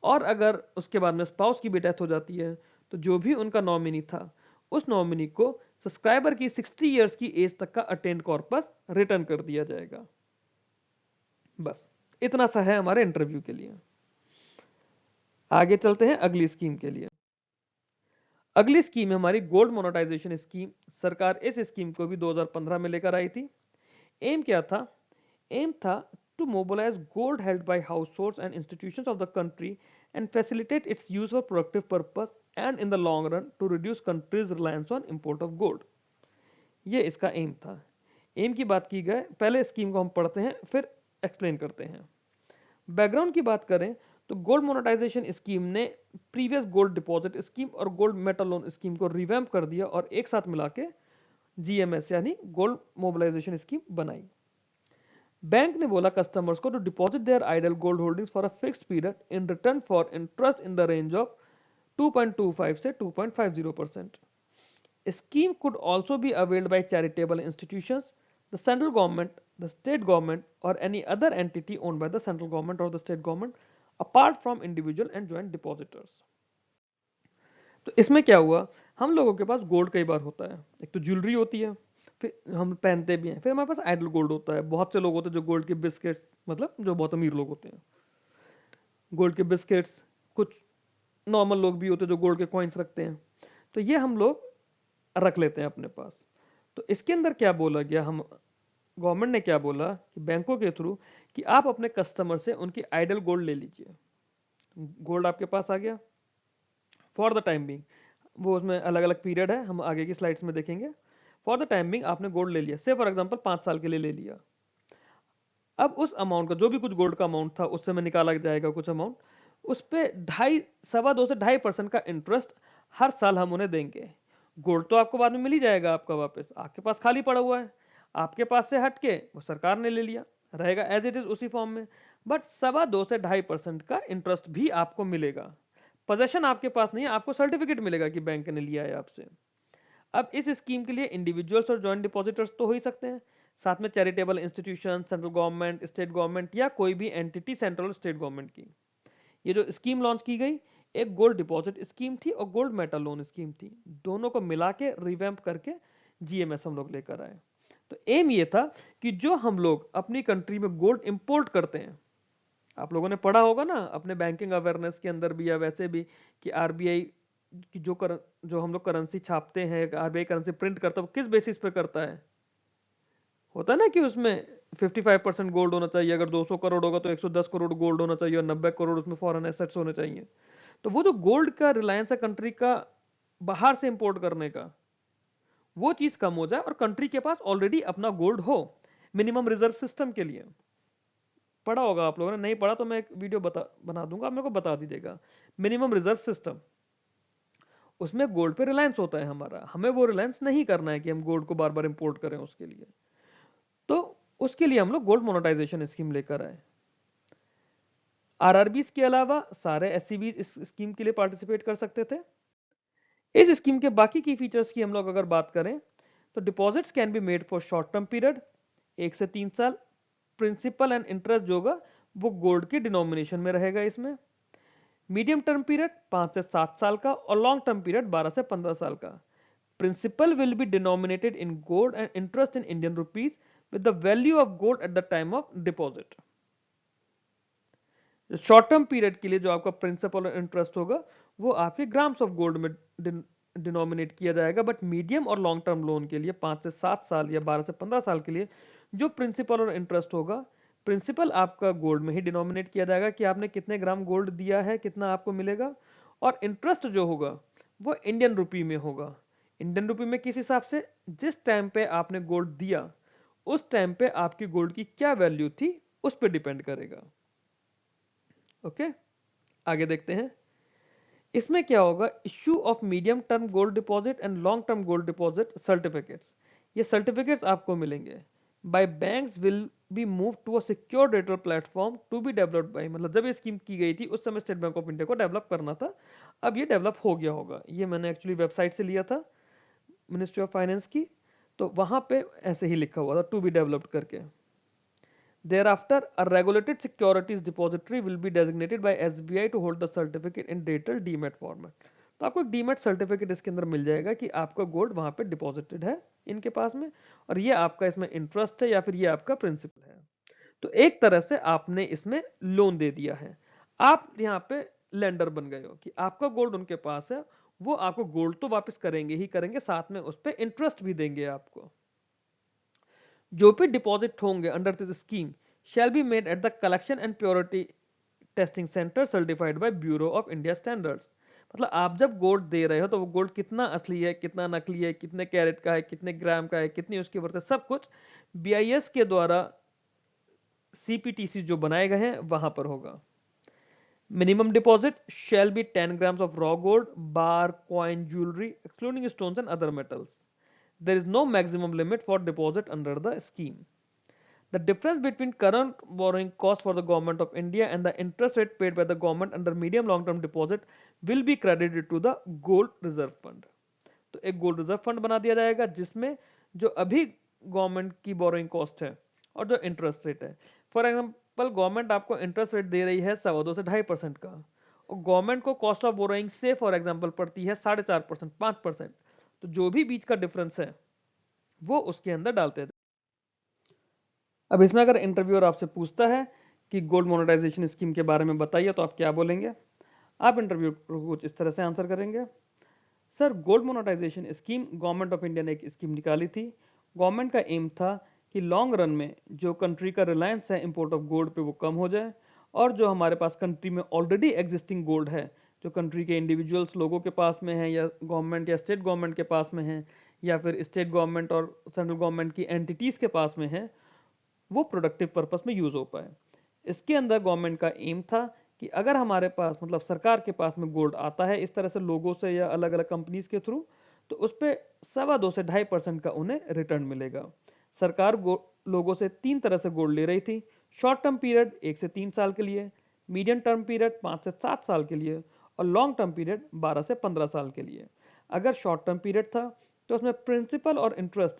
और अगर उसके बाद में स्पाउस की भी डेथ हो जाती है तो जो भी उनका नॉमिनी था उस नॉमिनी को सब्सक्राइबर की 60 ईयर्स की एज तक का अटेंड कॉर्पस रिटर्न कर दिया जाएगा। बस इतना सा है हमारे इंटरव्यू के लिए। आगे चलते हैं अगली स्कीम के लिए। अगली स्कीम है हमारी गोल्ड मोनेटाइजेशन स्कीम। सरकार इस स्कीम को भी 2015 में लेकर आई थी। एम क्या था? एम था to mobilise gold held by households and institutions of the country and facilitate its use for productive purpose and in the long run to reduce country's reliance on import of gold. ये इसका M था। M की बात की गई, पहले scheme को हम पढ़ते हैं फिर एक्सप्लेन करते हैं। बैकग्राउंड की बात करें तो गोल्ड मोनेटाइजेशन स्कीम ने प्रीवियस गोल्ड डिपॉजिट स्कीम और गोल्ड मेटल लोन स्कीम को रिवैम्प कर दिया और एक साथ मिला के जीएमएस यानी गोल्ड मोबिलाइजेशन स्कीम बनाई। बैंक ने बोला कस्टमर्स को to deposit their idle gold holdings for a fixed period in return for interest in the range of 2.25 से 2.50%. Scheme could also be availed by charitable institutions, the central government, the state government, or any other entity owned by the central government or the state government, apart from individual and joint depositors. तो इसमें क्या हुआ, हम लोगों के पास gold कई बार होता है, एक तो ज्वेलरी होती है, फिर हम पहनते भी हैं, फिर हमारे पास आइडल गोल्ड होता है। बहुत से लोग होते हैं जो गोल्ड के बिस्किट्स, मतलब जो बहुत अमीर लोग होते हैं, गोल्ड के बिस्किट्स, कुछ नॉर्मल लोग भी होते हैं जो गोल्ड के कॉइन्स रखते हैं। तो ये हम लोग रख लेते हैं अपने पास। तो इसके अंदर क्या बोला गया, हम गवर्नमेंट ने क्या बोला कि बैंकों के थ्रू कि आप अपने कस्टमर से उनकी आइडल गोल्ड ले लीजिए। गोल्ड आपके पास आ गया फॉर द टाइम बिंग, वो उसमें अलग अलग पीरियड है, हम आगे की स्लाइड्स में देखेंगे। फॉर द टाइम बिंग आपने गोल्ड ले लिया, से फॉर एग्जांपल 5 साल के लिए ले लिया। अब उस अमाउंट का जो भी कुछ गोल्ड का अमाउंट था उससे में निकाला जाएगा कुछ अमाउंट, उस पे 2.5 से 2.5% का इंटरेस्ट हर साल हम उन्हें देंगे। गोल्ड तो आपको बाद में मिल ही जाएगा आपका वापस, आपके पास खाली पड़ा हुआ है, आपके पास से हट के वो सरकार ने ले लिया, रहेगा एज इट इज उसी फॉर्म में, बट 2.25 से 2.5% का इंटरेस्ट भी आपको मिलेगा। पोजेशन आपके पास नहीं है, आपको सर्टिफिकेट मिलेगा कि बैंक ने लिया है आपसे। अब इस स्कीम के लिए इंडिविजुअल्स और जॉइंट डिपॉजिटर्स तो हो ही सकते हैं, साथ में charitable institution, central government, state government या कोई भी एंटिटी सेंट्रल और स्टेट गवर्नमेंट की। ये जो स्कीम लॉन्च की गई, एक गोल्ड डिपॉजिट स्कीम थी और गोल्ड मेटल लोन स्कीम थी, दोनों को मिला के रिवैम्प करके जीएमएस हम लोग लेकर आए। तो एम ये था कि जो हम लोग अपनी कंट्री में गोल्ड इंपोर्ट करते हैं, आप लोगों ने पढ़ा होगा ना अपने बैंकिंग अवेयरनेस के अंदर भी या वैसे भी, कि आरबीआई की जो हम लोग करेंसी छापते हैं, आरबीआई करेंसी प्रिंट करता है, वो किस बेसिस पे करता है, होता है ना कि उसमें 55% गोल्ड होना चाहिए, अगर 200 करोड़ होगा तो 110 करोड़ गोल्ड होना चाहिए और 90 करोड़ उसमें फॉरेन एसेट्स होने चाहिए। तो वो जो गोल्ड का रिलायंस है कंट्री का बाहर से इंपोर्ट करने का, वो चीज कम हो जाए और कंट्री के पास ऑलरेडी अपना गोल्ड हो, मिनिमम रिजर्व सिस्टम के लिए। पढ़ा होगा आप लोगों ने, नहीं पढ़ा तो मैं एक वीडियो बना दूंगा, आप मेरे को बता दीजिएगा। मिनिमम रिजर्व सिस्टम, उसमें गोल्ड पे रिलायंस होता है हमारा, हमें वो रिलायंस नहीं करना है कि हम गोल्ड को बार बार इंपोर्ट करें उसके लिए। तो उसके लिए हम लोग गोल्ड मोनेटाइजेशन स्कीम लेकर आए। आरआरबीज के अलावा सारे एससीबीज इस स्कीम के लिए पार्टिसिपेट कर सकते थे। इस स्कीम के बाकी की फीचर्स की हम लोग अगर बात करें तो deposits can be made for short term period, 1 से 3 साल। प्रिंसिपल एंड इंटरेस्ट जो होगा वो गोल्ड के डिनोमिनेशन में रहेगा इसमें। मीडियम टर्म पीरियड 5 से 7 साल का और लॉन्ग टर्म पीरियड 12 से 15 साल का। Principal will be denominated in gold and interest in Indian rupees with the value of gold at the time of deposit. Short term period के लिए जो आपका प्रिंसिपल और इंटरेस्ट होगा वो आपके ग्राम्स ऑफ गोल्ड में डिनोमिनेट किया जाएगा, बट मीडियम और लॉन्ग टर्म लोन के लिए 5 से 7 साल या 12 से 15 साल के लिए जो प्रिंसिपल और इंटरेस्ट होगा, प्रिंसिपल आपका गोल्ड में ही डिनोमिनेट किया जाएगा कि आपने कितने ग्राम गोल्ड दिया है, कितना आपको मिलेगा, और इंटरेस्ट जो होगा वो इंडियन रुपी में होगा। इंडियन रुपी में किस हिसाब से, जिस टाइम पे आपने गोल्ड दिया उस टाइम पे आपकी गोल्ड की क्या वैल्यू थी उस पर डिपेंड करेगा। ओके, आगे देखते हैं इसमें क्या होगा। Issue of medium term gold deposit and long term gold deposit certificates, ये सर्टिफिकेट्स आपको मिलेंगे by banks will be move to a secure digital platform to be developed by, मतलब जब ये स्कीम की गई थी उस समय स्टेट बैंक ऑफ इंडिया को डेवलप करना था, अब ये डेवलप हो गया होगा। ये मैंने एक्चुअली वेबसाइट से लिया था मिनिस्ट्री ऑफ फाइनेंस की, तो वहां पे ऐसे ही लिखा हुआ था टू बी डेवलप्ड करके। Thereafter, a regulated securities depository will be designated by SBI to hold the certificate in digital demat format. तो आपको एक डीमैट सर्टिफिकेट इसके अंदर मिल जाएगा कि आपका गोल्ड वहां पे डिपॉजिटेड है इनके पास में, और ये आपका इसमें इंटरेस्ट है या फिर ये आपका प्रिंसिपल है। तो एक तरह से आपने इसमें लोन दे दिया है, आप यहाँ पे लेंडर बन गए हो कि आपका गोल्ड उनके पास है, वो आपको गोल्ड तो वापस करेंगे ही करेंगे, साथ में उस पर इंटरेस्ट भी देंगे आपको। जो भी डिपॉजिट होंगे under this scheme shall be made at the collection and purity testing centre certified by bureau of India standards. मतलब आप जब गोल्ड दे रहे हो तो वो गोल्ड कितना असली है, कितना नकली है, कितने कैरेट का है, कितने ग्राम का है, कितनी उसकी वर्थ है, सब कुछ बीआईएस के द्वारा सीपीटीसी जो बनाए गए हैं वहां पर होगा। Minimum deposit shall be 10 grams of raw gold, bar, coin, jewelry, excluding stones and other metals. There is no maximum limit for deposit under the scheme. The difference between current borrowing cost for the government of India and the interest rate paid by the government under medium long term deposit will be credited to the gold reserve fund. तो एक gold reserve fund बना दिया जाएगा जिसमें जो अभी government की borrowing cost है और जो इंटरेस्ट रेट है, फॉर एग्जांपल गवर्नमेंट आपको इंटरेस्ट रेट दे रही है 2.25 से 2.5% का, और गवर्नमेंट को कॉस्ट ऑफ बोरोइंग से फॉर एग्जांपल पड़ती है 4.5%, 5%, तो जो भी बीच का डिफरेंस है वो उसके अंदर डालते हैं। अब इसमें अगर इंटरव्यूअर आपसे पूछता है कि गोल्ड मोनेटाइजेशन स्कीम के बारे में बताइए, तो आप क्या बोलेंगे? आप इंटरव्यू को कुछ इस तरह से आंसर करेंगे, sir gold monetisation scheme government of India ने एक स्कीम निकाली थी। गवर्नमेंट का एम था कि लॉन्ग रन में जो कंट्री का रिलायंस है इंपोर्ट ऑफ गोल्ड पे वो कम हो जाए, और जो हमारे पास कंट्री में ऑलरेडी एग्जिस्टिंग गोल्ड है, जो कंट्री के इंडिविजुअल्स लोगों के पास में है या गवर्नमेंट या स्टेट गवर्नमेंट के पास में है या फिर स्टेट गवर्नमेंट और सेंट्रल गवर्नमेंट की एंटिटीज़ के पास में है, वो प्रोडक्टिव पर्पस में यूज़ हो पाए। इसके अंदर गवर्नमेंट का एम था कि अगर हमारे पास मतलब सरकार के पास में गोल्ड आता है इस तरह से लोगों से या अलग अलग कंपनीज के थ्रू, तो उस पर 2.25 से 2.5% का उन्हें रिटर्न मिलेगा। सरकार लोगों से 3 तरह से गोल्ड ले रही थी, शॉर्ट टर्म पीरियड 1 से 3 साल के लिए, मीडियम टर्म पीरियड 5 से 7 साल के लिए, और लॉन्ग टर्म पीरियड 12 से 15 साल के लिए। अगर शॉर्ट टर्म पीरियड था तो उसमें प्रिंसिपल और इंटरेस्ट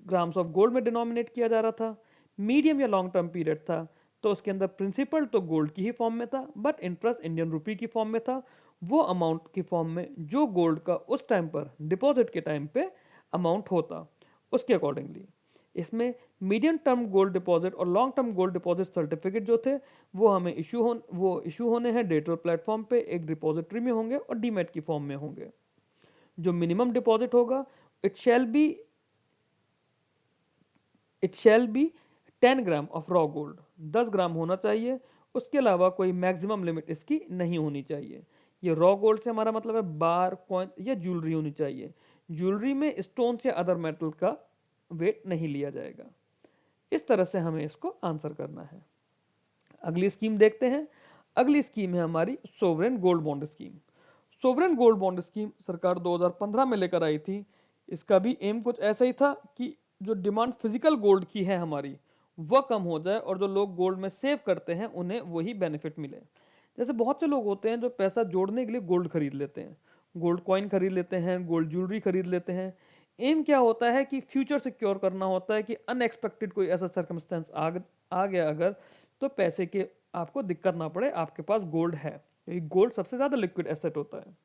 ग्राम्स ऑफ गोल्ड में डिनोमिनेट किया जा रहा था। मीडियम या लॉन्ग टर्म पीरियड था तो उसके अंदर प्रिंसिपल तो गोल्ड की ही फॉर्म में था, बट इंटरेस्ट इंडियन रुपी की फॉर्म में था, वो अमाउंट की फॉर्म में जो गोल्ड का उस टाइम पर डिपॉजिट के टाइम पे अमाउंट होता उसके अकॉर्डिंगली। इसमें मीडियम टर्म गोल्ड डिपॉजिट और long term gold deposit certificate जो थे वो हमें इशू होने हैं डेटोर प्लेटफॉर्म पे, एक डिपॉजिटरी में होंगे और डीमेट की फॉर्म में होंगे। जो मिनिमम डिपॉजिट होगा it shall be 10 gram of raw gold, 10 ग्राम होना चाहिए, उसके अलावा कोई मैक्सिमम लिमिट इसकी नहीं होनी चाहिए। ये रॉ गोल्ड से हमारा मतलब है बार, कॉइन या ज्वेलरी होनी चाहिए। ज्वेलरी में स्टोन्स या अदर मेटल का वेट नहीं लिया जाएगा। इस तरह से हमें इसको आंसर करना है। अगली स्कीम देखते हैं। अगली स्कीम है हमारी sovereign gold bond scheme. Sovereign gold bond scheme सरकार 2015 में लेकर आई थी। इसका भी एम कुछ ऐसा ही था कि जो डिमांड फिजिकल गोल्ड की है हमारी वह कम हो जाए और जो लोग गोल्ड में सेव करते हैं उन्हें वही बेनिफिट मिले। जैसे बहुत से लोग होते हैं जो पैसा जोड़ने के लिए गोल्ड खरीद लेते हैं, गोल्ड कॉइन खरीद लेते हैं, गोल्ड ज्वेलरी खरीद लेते हैं। एम क्या होता है कि फ्यूचर सिक्योर करना होता है कि अनएक्सपेक्टेड कोई ऐसा सर्कमस्टेंस आ गया अगर, तो पैसे के आपको दिक्कत ना पड़े, आपके पास गोल्ड है, क्योंकि गोल्ड सबसे ज्यादा लिक्विड एसेट होता है।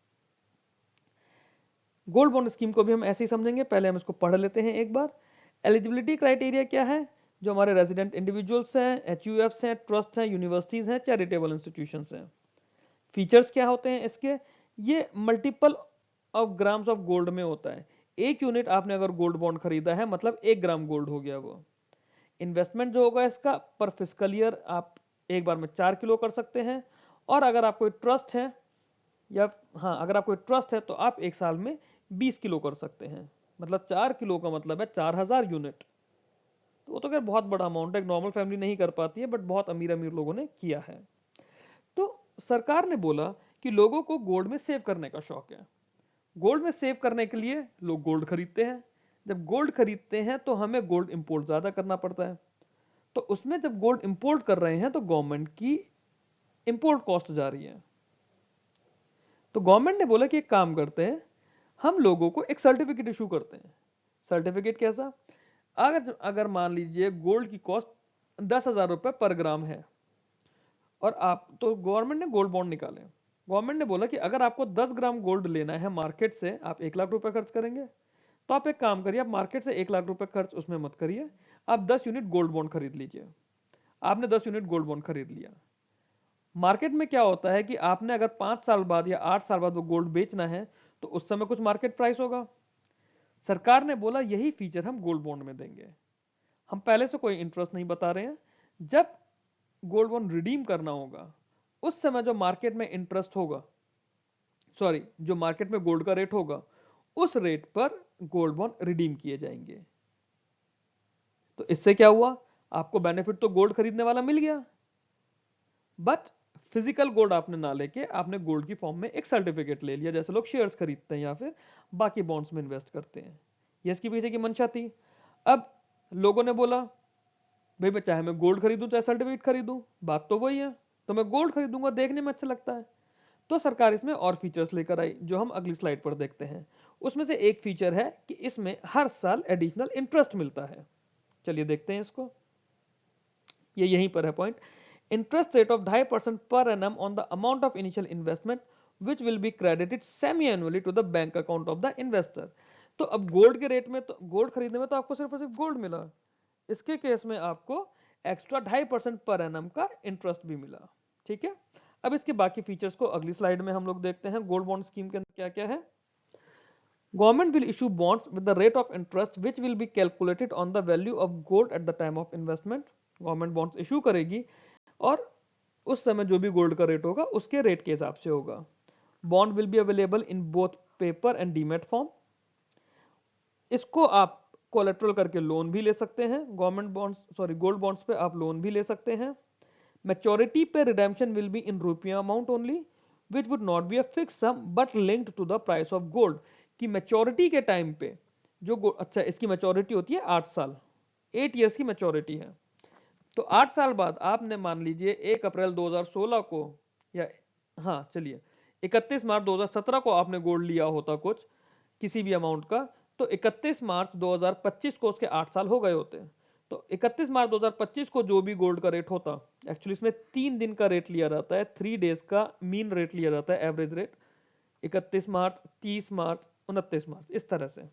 गोल्ड बॉन्ड स्कीम को भी हम ऐसे ही समझेंगे, पहले हम इसको पढ़ लेते हैं एक बार। एलिजिबिलिटी क्राइटेरिया क्या है? जो हमारे रेजिडेंट इंडिविजुअल्स हैं, एचयूएफ्स हैं, ट्रस्ट हैं, यूनिवर्सिटीज हैं, चैरिटेबल इंस्टीट्यूशंस हैं। फीचर्स क्या होते हैं इसके? ये multiple of grams of gold में होता है। एक यूनिट आपने अगर गोल्ड बॉन्ड खरीदा है मतलब 1 ग्राम गोल्ड हो गया वो। इन्वेस्टमेंट जो होगा इसका पर फिस्कल ईयर आप एक बार में 4 किलो कर सकते हैं, और अगर आप कोई ट्रस्ट है या हाँ अगर आप कोई ट्रस्ट है तो आप एक साल में 20 किलो कर सकते हैं। मतलब 4 किलो का मतलब है 4000 यूनिट। तो वो तो खैर बहुत बड़ा अमाउंट है, एक नॉर्मल फैमिली नहीं कर पाती है, बट बहुत अमीर अमीर लोगों ने किया है। तो सरकार ने बोला कि लोगों को गोल्ड में सेव करने का शौक है, गोल्ड में सेव करने के लिए लोग गोल्ड खरीदते हैं। जब गोल्ड खरीदते हैं तो हमें गोल्ड इंपोर्ट ज्यादा करना पड़ता है, तो उसमें जब गोल्ड इंपोर्ट कर रहे हैं तो गवर्नमेंट की इंपोर्ट कॉस्ट जा रही है। तो गवर्नमेंट ने बोला कि एक काम करते हैं, हम लोगों को एक सर्टिफिकेट इशू करते हैं। सर्टिफिकेट कैसा? अगर अगर मान लीजिए गोल्ड की कॉस्ट 10,000 रुपए पर ग्राम है, और आप तो गवर्नमेंट ने गोल्ड बॉन्ड निकाले, गवर्नमेंट ने बोला कि अगर आपको 10 ग्राम गोल्ड लेना है मार्केट से, आप 1 लाख रुपए खर्च करेंगे, तो आप एक काम करिए, आप मार्केट से 1 लाख रुपए खर्च उसमें मत करिए, आप 10 यूनिट गोल्ड बॉन्ड खरीद लीजिए। आपने 10 यूनिट गोल्ड बॉन्ड खरीद लिया। मार्केट में क्या होता है कि आपने अगर 5 साल बाद या 8 साल बाद वो गोल्ड बेचना है तो उस समय कुछ मार्केट प्राइस होगा। सरकार ने बोला यही फीचर हम गोल्ड बॉन्ड में देंगे। हम पहले से कोई इंटरेस्ट नहीं बता रहे हैं, जब गोल्ड बॉन्ड रिडीम करना होगा उस समय जो मार्केट में इंटरेस्ट होगा, सॉरी जो मार्केट में गोल्ड का रेट होगा उस रेट पर गोल्ड बॉन्ड रिडीम किए जाएंगे। तो इससे क्या हुआ? आपको बेनिफिट तो गोल्ड खरीदने वाला मिल गया, बट फिजिकल गोल्ड आपने ना लेके आपने गोल्ड की फॉर्म में एक सर्टिफिकेट ले लिया, जैसे लोग शेयर्स खरीदते हैं या फिर बाकी बॉन्ड्स में इन्वेस्ट करते हैं। ये इसकी पीछे की मंशा थी। अब लोगों ने बोला भाई मैं चाहे मैं गोल्ड खरीदूं चाहे सर्टिफिकेट खरीदूं, बात तो वही है। तो मैं गोल्ड खरीदूंगा, देखने में अच्छा लगता है। तो सरकार इसमें और फीचर्स लेकर आई जो हम अगली स्लाइड पर देखते हैं। उसमें से एक फीचर है कि इसमें हर साल एडिशनल इंटरेस्ट मिलता है। चलिए देखते हैं इसको। ये यहीं पर है point. Interest rate of 2.5% per annum on the amount of initial investment which will be credited semi annually to the bank account of the investor. तो अब गोल्ड के रेट में, तो गोल्ड खरीदने में तो आपको सिर्फ और सिर्फ गोल्ड मिला, इसके केस में आपको एक्स्ट्रा 2.5% पर एनम का इंटरेस्ट भी मिला। ठीक है, अब इसके बाकी फीचर्स को अगली स्लाइड में हम लोग देखते हैं। गोल्ड बॉन्ड स्कीम के अंदर क्या क्या है। Government will issue bonds with the rate of interest which will be calculated on the value of gold at the time of investment. Government bonds issue करेगी और उस समय जो भी गोल्ड का रेट होगा उसके रेट के हिसाब से होगा। Bond will be available in both paper and demat form. इसको आप कोलेट्रल करके लोन भी ले सकते हैं। Government bonds, sorry, gold bonds पे आप लोन भी ले सकते हैं। मैच्योरिटी पे रिडेम्पशन विल बी इन रुपया amount only which would not be a fix sum but linked to the price of gold. की मैच्योरिटी के टाइम पे जो अच्छा, इसकी मैच्योरिटी होती है 8 साल, 8 ईयर्स की मैच्योरिटी है। तो 8 साल बाद आपने मान लीजिए 1 अप्रैल 2016 को, या हाँ चलिए 31 मार्च 2017 को आपने गोल्ड लिया होता कुछ किसी भी अमाउंट का, तो 31 मार्च 2025 को उसके 8 साल हो गए होते। तो 31 मार्च 2025 को जो भी गोल्ड का रेट होता, एक्चुअली इसमें 3 दिन का रेट लिया जाता है, 3 डेज का मीन रेट लिया जाता है, एवरेज रेट। 31 मार्च, 30 मार्च, 29 मार्च, इस तरह से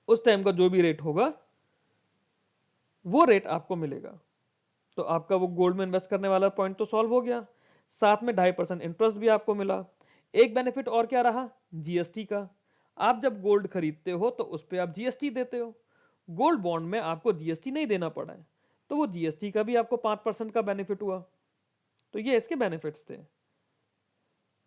उस टाइम का जो भी रेट होगा वो रेट आपको मिलेगा। तो आपका वो गोल्ड में इन्वेस्ट करने वाला पॉइंट तो सॉल्व हो गया। साथ में 2.5% इंटरेस्ट भी आपको मिला। एक बेनिफिट और क्या रहा, जीएसटी का। आप जब गोल्ड खरीदते हो तो उस पर आप जीएसटी देते हो। गोल्ड बॉन्ड में आपको जीएसटी नहीं देना पड़ा है, तो वो जीएसटी का भी आपको 5% का बेनिफिट हुआ। तो ये इसके बेनिफिट्स थे।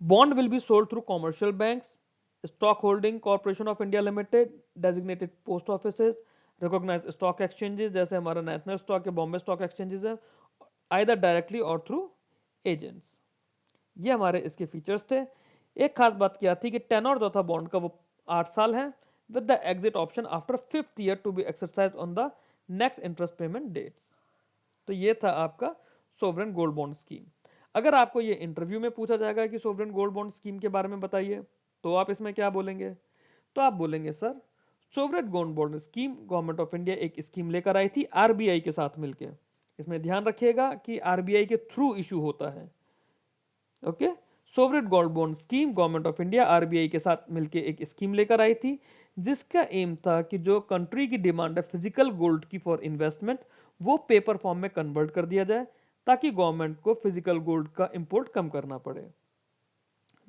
Bond will be sold through commercial banks, stock holding corporation of India limited, designated post offices, recognise stock exchanges जैसे हमारा नेशनल स्टॉक या बॉम्बे स्टॉक एक्सचेंजेस है, either directly or through agents. ये हमारे इसके फीचर्स थे। एक खास बात क्या थी कि टेनर जो था बॉन्ड का वो 8 साल है, with the exit option after 5th year to be exercise on the next interest payment dates. तो ये था आपका सोवरेन गोल्ड बॉन्ड स्कीम। अगर आपको ये इंटरव्यू में पूछा जाएगा कि सोवरेन गोल्ड बॉन्ड स्कीम के बारे में बताइए, तो आप इसमें क्या बोलेंगे। तो आप बोलेंगे sir, sovereign gold bond scheme government of India एक स्कीम लेकर आई थी आरबीआई के साथ मिलकर। इसमें ध्यान रखिएगा कि आरबीआई के थ्रू इशू होता है। Okay, sovereign gold bond scheme government of India RBI के साथ मिलकर एक स्कीम लेकर आई थी, जिसका एम था कि जो कंट्री की डिमांड है फिजिकल गोल्ड की फॉर इन्वेस्टमेंट, वो पेपर फॉर्म में कन्वर्ट कर दिया जाए ताकि गवर्नमेंट को फिजिकल गोल्ड का इंपोर्ट कम करना पड़े।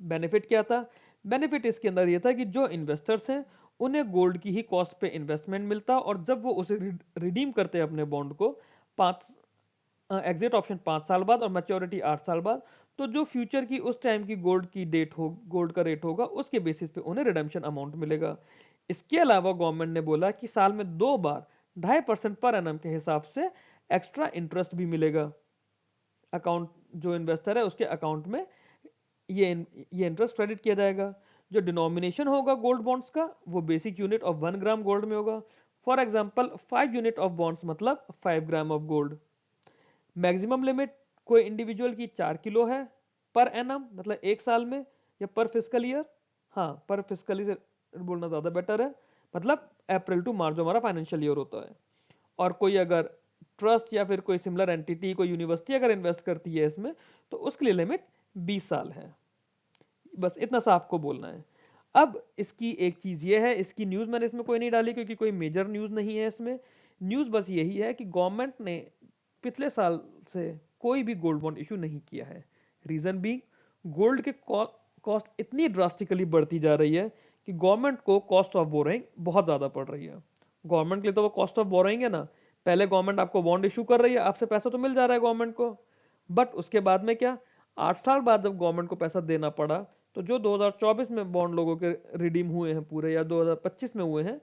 बेनिफिट क्या था, बेनिफिट इसके अंदर ये था कि जो इन्वेस्टर्स हैं उन्हें गोल्ड की ही कॉस्ट पे इन्वेस्टमेंट मिलता, और जब वो उसे रिडीम करते हैं अपने बॉन्ड को, 5 एग्जिट ऑप्शन 5 साल बाद और मैच्योरिटी 8 साल बाद, तो जो फ्यूचर की उस टाइम की गोल्ड की डेट हो, गोल्ड का रेट होगा, उसके बेसिस पे उन्हें रिडेम्पशन अमाउंट मिलेगा। इसके अलावा गवर्नमेंट ने बोला कि साल में 2 बार 2.5% पर एनम के हिसाब से एक्स्ट्रा इंटरेस्ट भी मिलेगा। अकाउंट, जो इन्वेस्टर है उसके अकाउंट में ये इंटरेस्ट क्रेडिट किया जाएगा। जो डिनोमिनेशन होगा गोल्ड बॉन्ड्स का, वो basic unit of 1 gram gold में होगा। For example 5 unit of bonds मतलब 5 gram of gold. Maximum limit कोई इंडिविजुअल की 4 किलो है पर एनम, मतलब एक साल में, या पर फिजिकल ईयर, हाँ पर फिजिकल ईयर बोलना ज्यादा बेटर है, मतलब अप्रैल टू मार्च जो हमारा फाइनेंशियल ईयर होता है। और कोई अगर ट्रस्ट या फिर कोई सिमिलर एंटिटी, कोई यूनिवर्सिटी अगर इन्वेस्ट करती है इसमें, तो उसके लिए लिमिट 20 साल है। बस इतना सा आपको बोलना है। अब इसकी एक चीज ये है, इसकी न्यूज मैंने इसमें कोई नहीं डाली क्योंकि कोई मेजर न्यूज नहीं है इसमें। न्यूज बस यही है कि गवर्नमेंट ने पिछले साल से कोई भी गोल्ड बॉन्ड इशू नहीं किया है। रीजन बीइंग, गोल्ड के कॉस्ट इतनी ड्रास्टिकली बढ़ती जा रही है कि गवर्नमेंट को कॉस्ट ऑफ बोरोइंग बहुत ज्यादा पड़ रही है। गवर्नमेंट के लिए तो वो कॉस्ट ऑफ बोरोइंग है ना, पहले गवर्नमेंट आपको बॉन्ड इशू कर रही है, आपसे पैसा तो मिल जा रहा है गवर्नमेंट को, बट उसके बाद में क्या, 8 साल बाद जब गवर्नमेंट को पैसा देना पड़ा, तो जो 2024 में बॉन्ड लोगों के रिडीम हुए हैं पूरे, या 2025 में हुए हैं,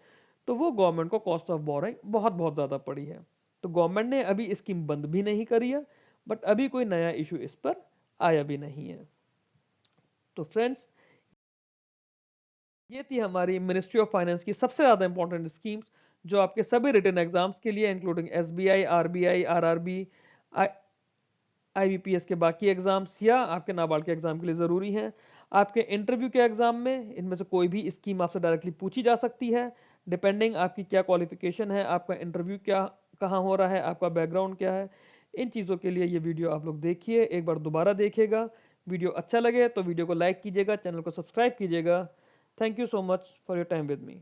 तो वो गवर्नमेंट को कॉस्ट ऑफ बोरोइंग बहुत बहुत ज्यादा पड़ी है। तो गवर्नमेंट ने अभी स्कीम बंद भी नहीं करी है, बट अभी कोई नया इशू इस पर आया भी नहीं है। तो फ्रेंड्स, ये थी हमारी मिनिस्ट्री ऑफ फाइनेंस की सबसे ज्यादा इंपॉर्टेंट स्कीम्स जो आपके सभी रिटन एग्जाम्स के लिए including SBI, RBI, RRB, IBPS के बाकी एग्जाम्स या आपके नाबार्ड के एग्जाम के लिए ज़रूरी हैं। आपके इंटरव्यू के एग्जाम में इनमें से कोई भी स्कीम आपसे डायरेक्टली पूछी जा सकती है, डिपेंडिंग आपकी क्या क्वालिफिकेशन है, आपका इंटरव्यू क्या कहाँ हो रहा है, आपका बैकग्राउंड क्या है। इन चीज़ों के लिए ये वीडियो आप लोग देखिए, एक बार दोबारा देखिएगा। वीडियो अच्छा लगे तो वीडियो को लाइक कीजिएगा, चैनल को सब्सक्राइब कीजिएगा। Thank you so much for your time with me.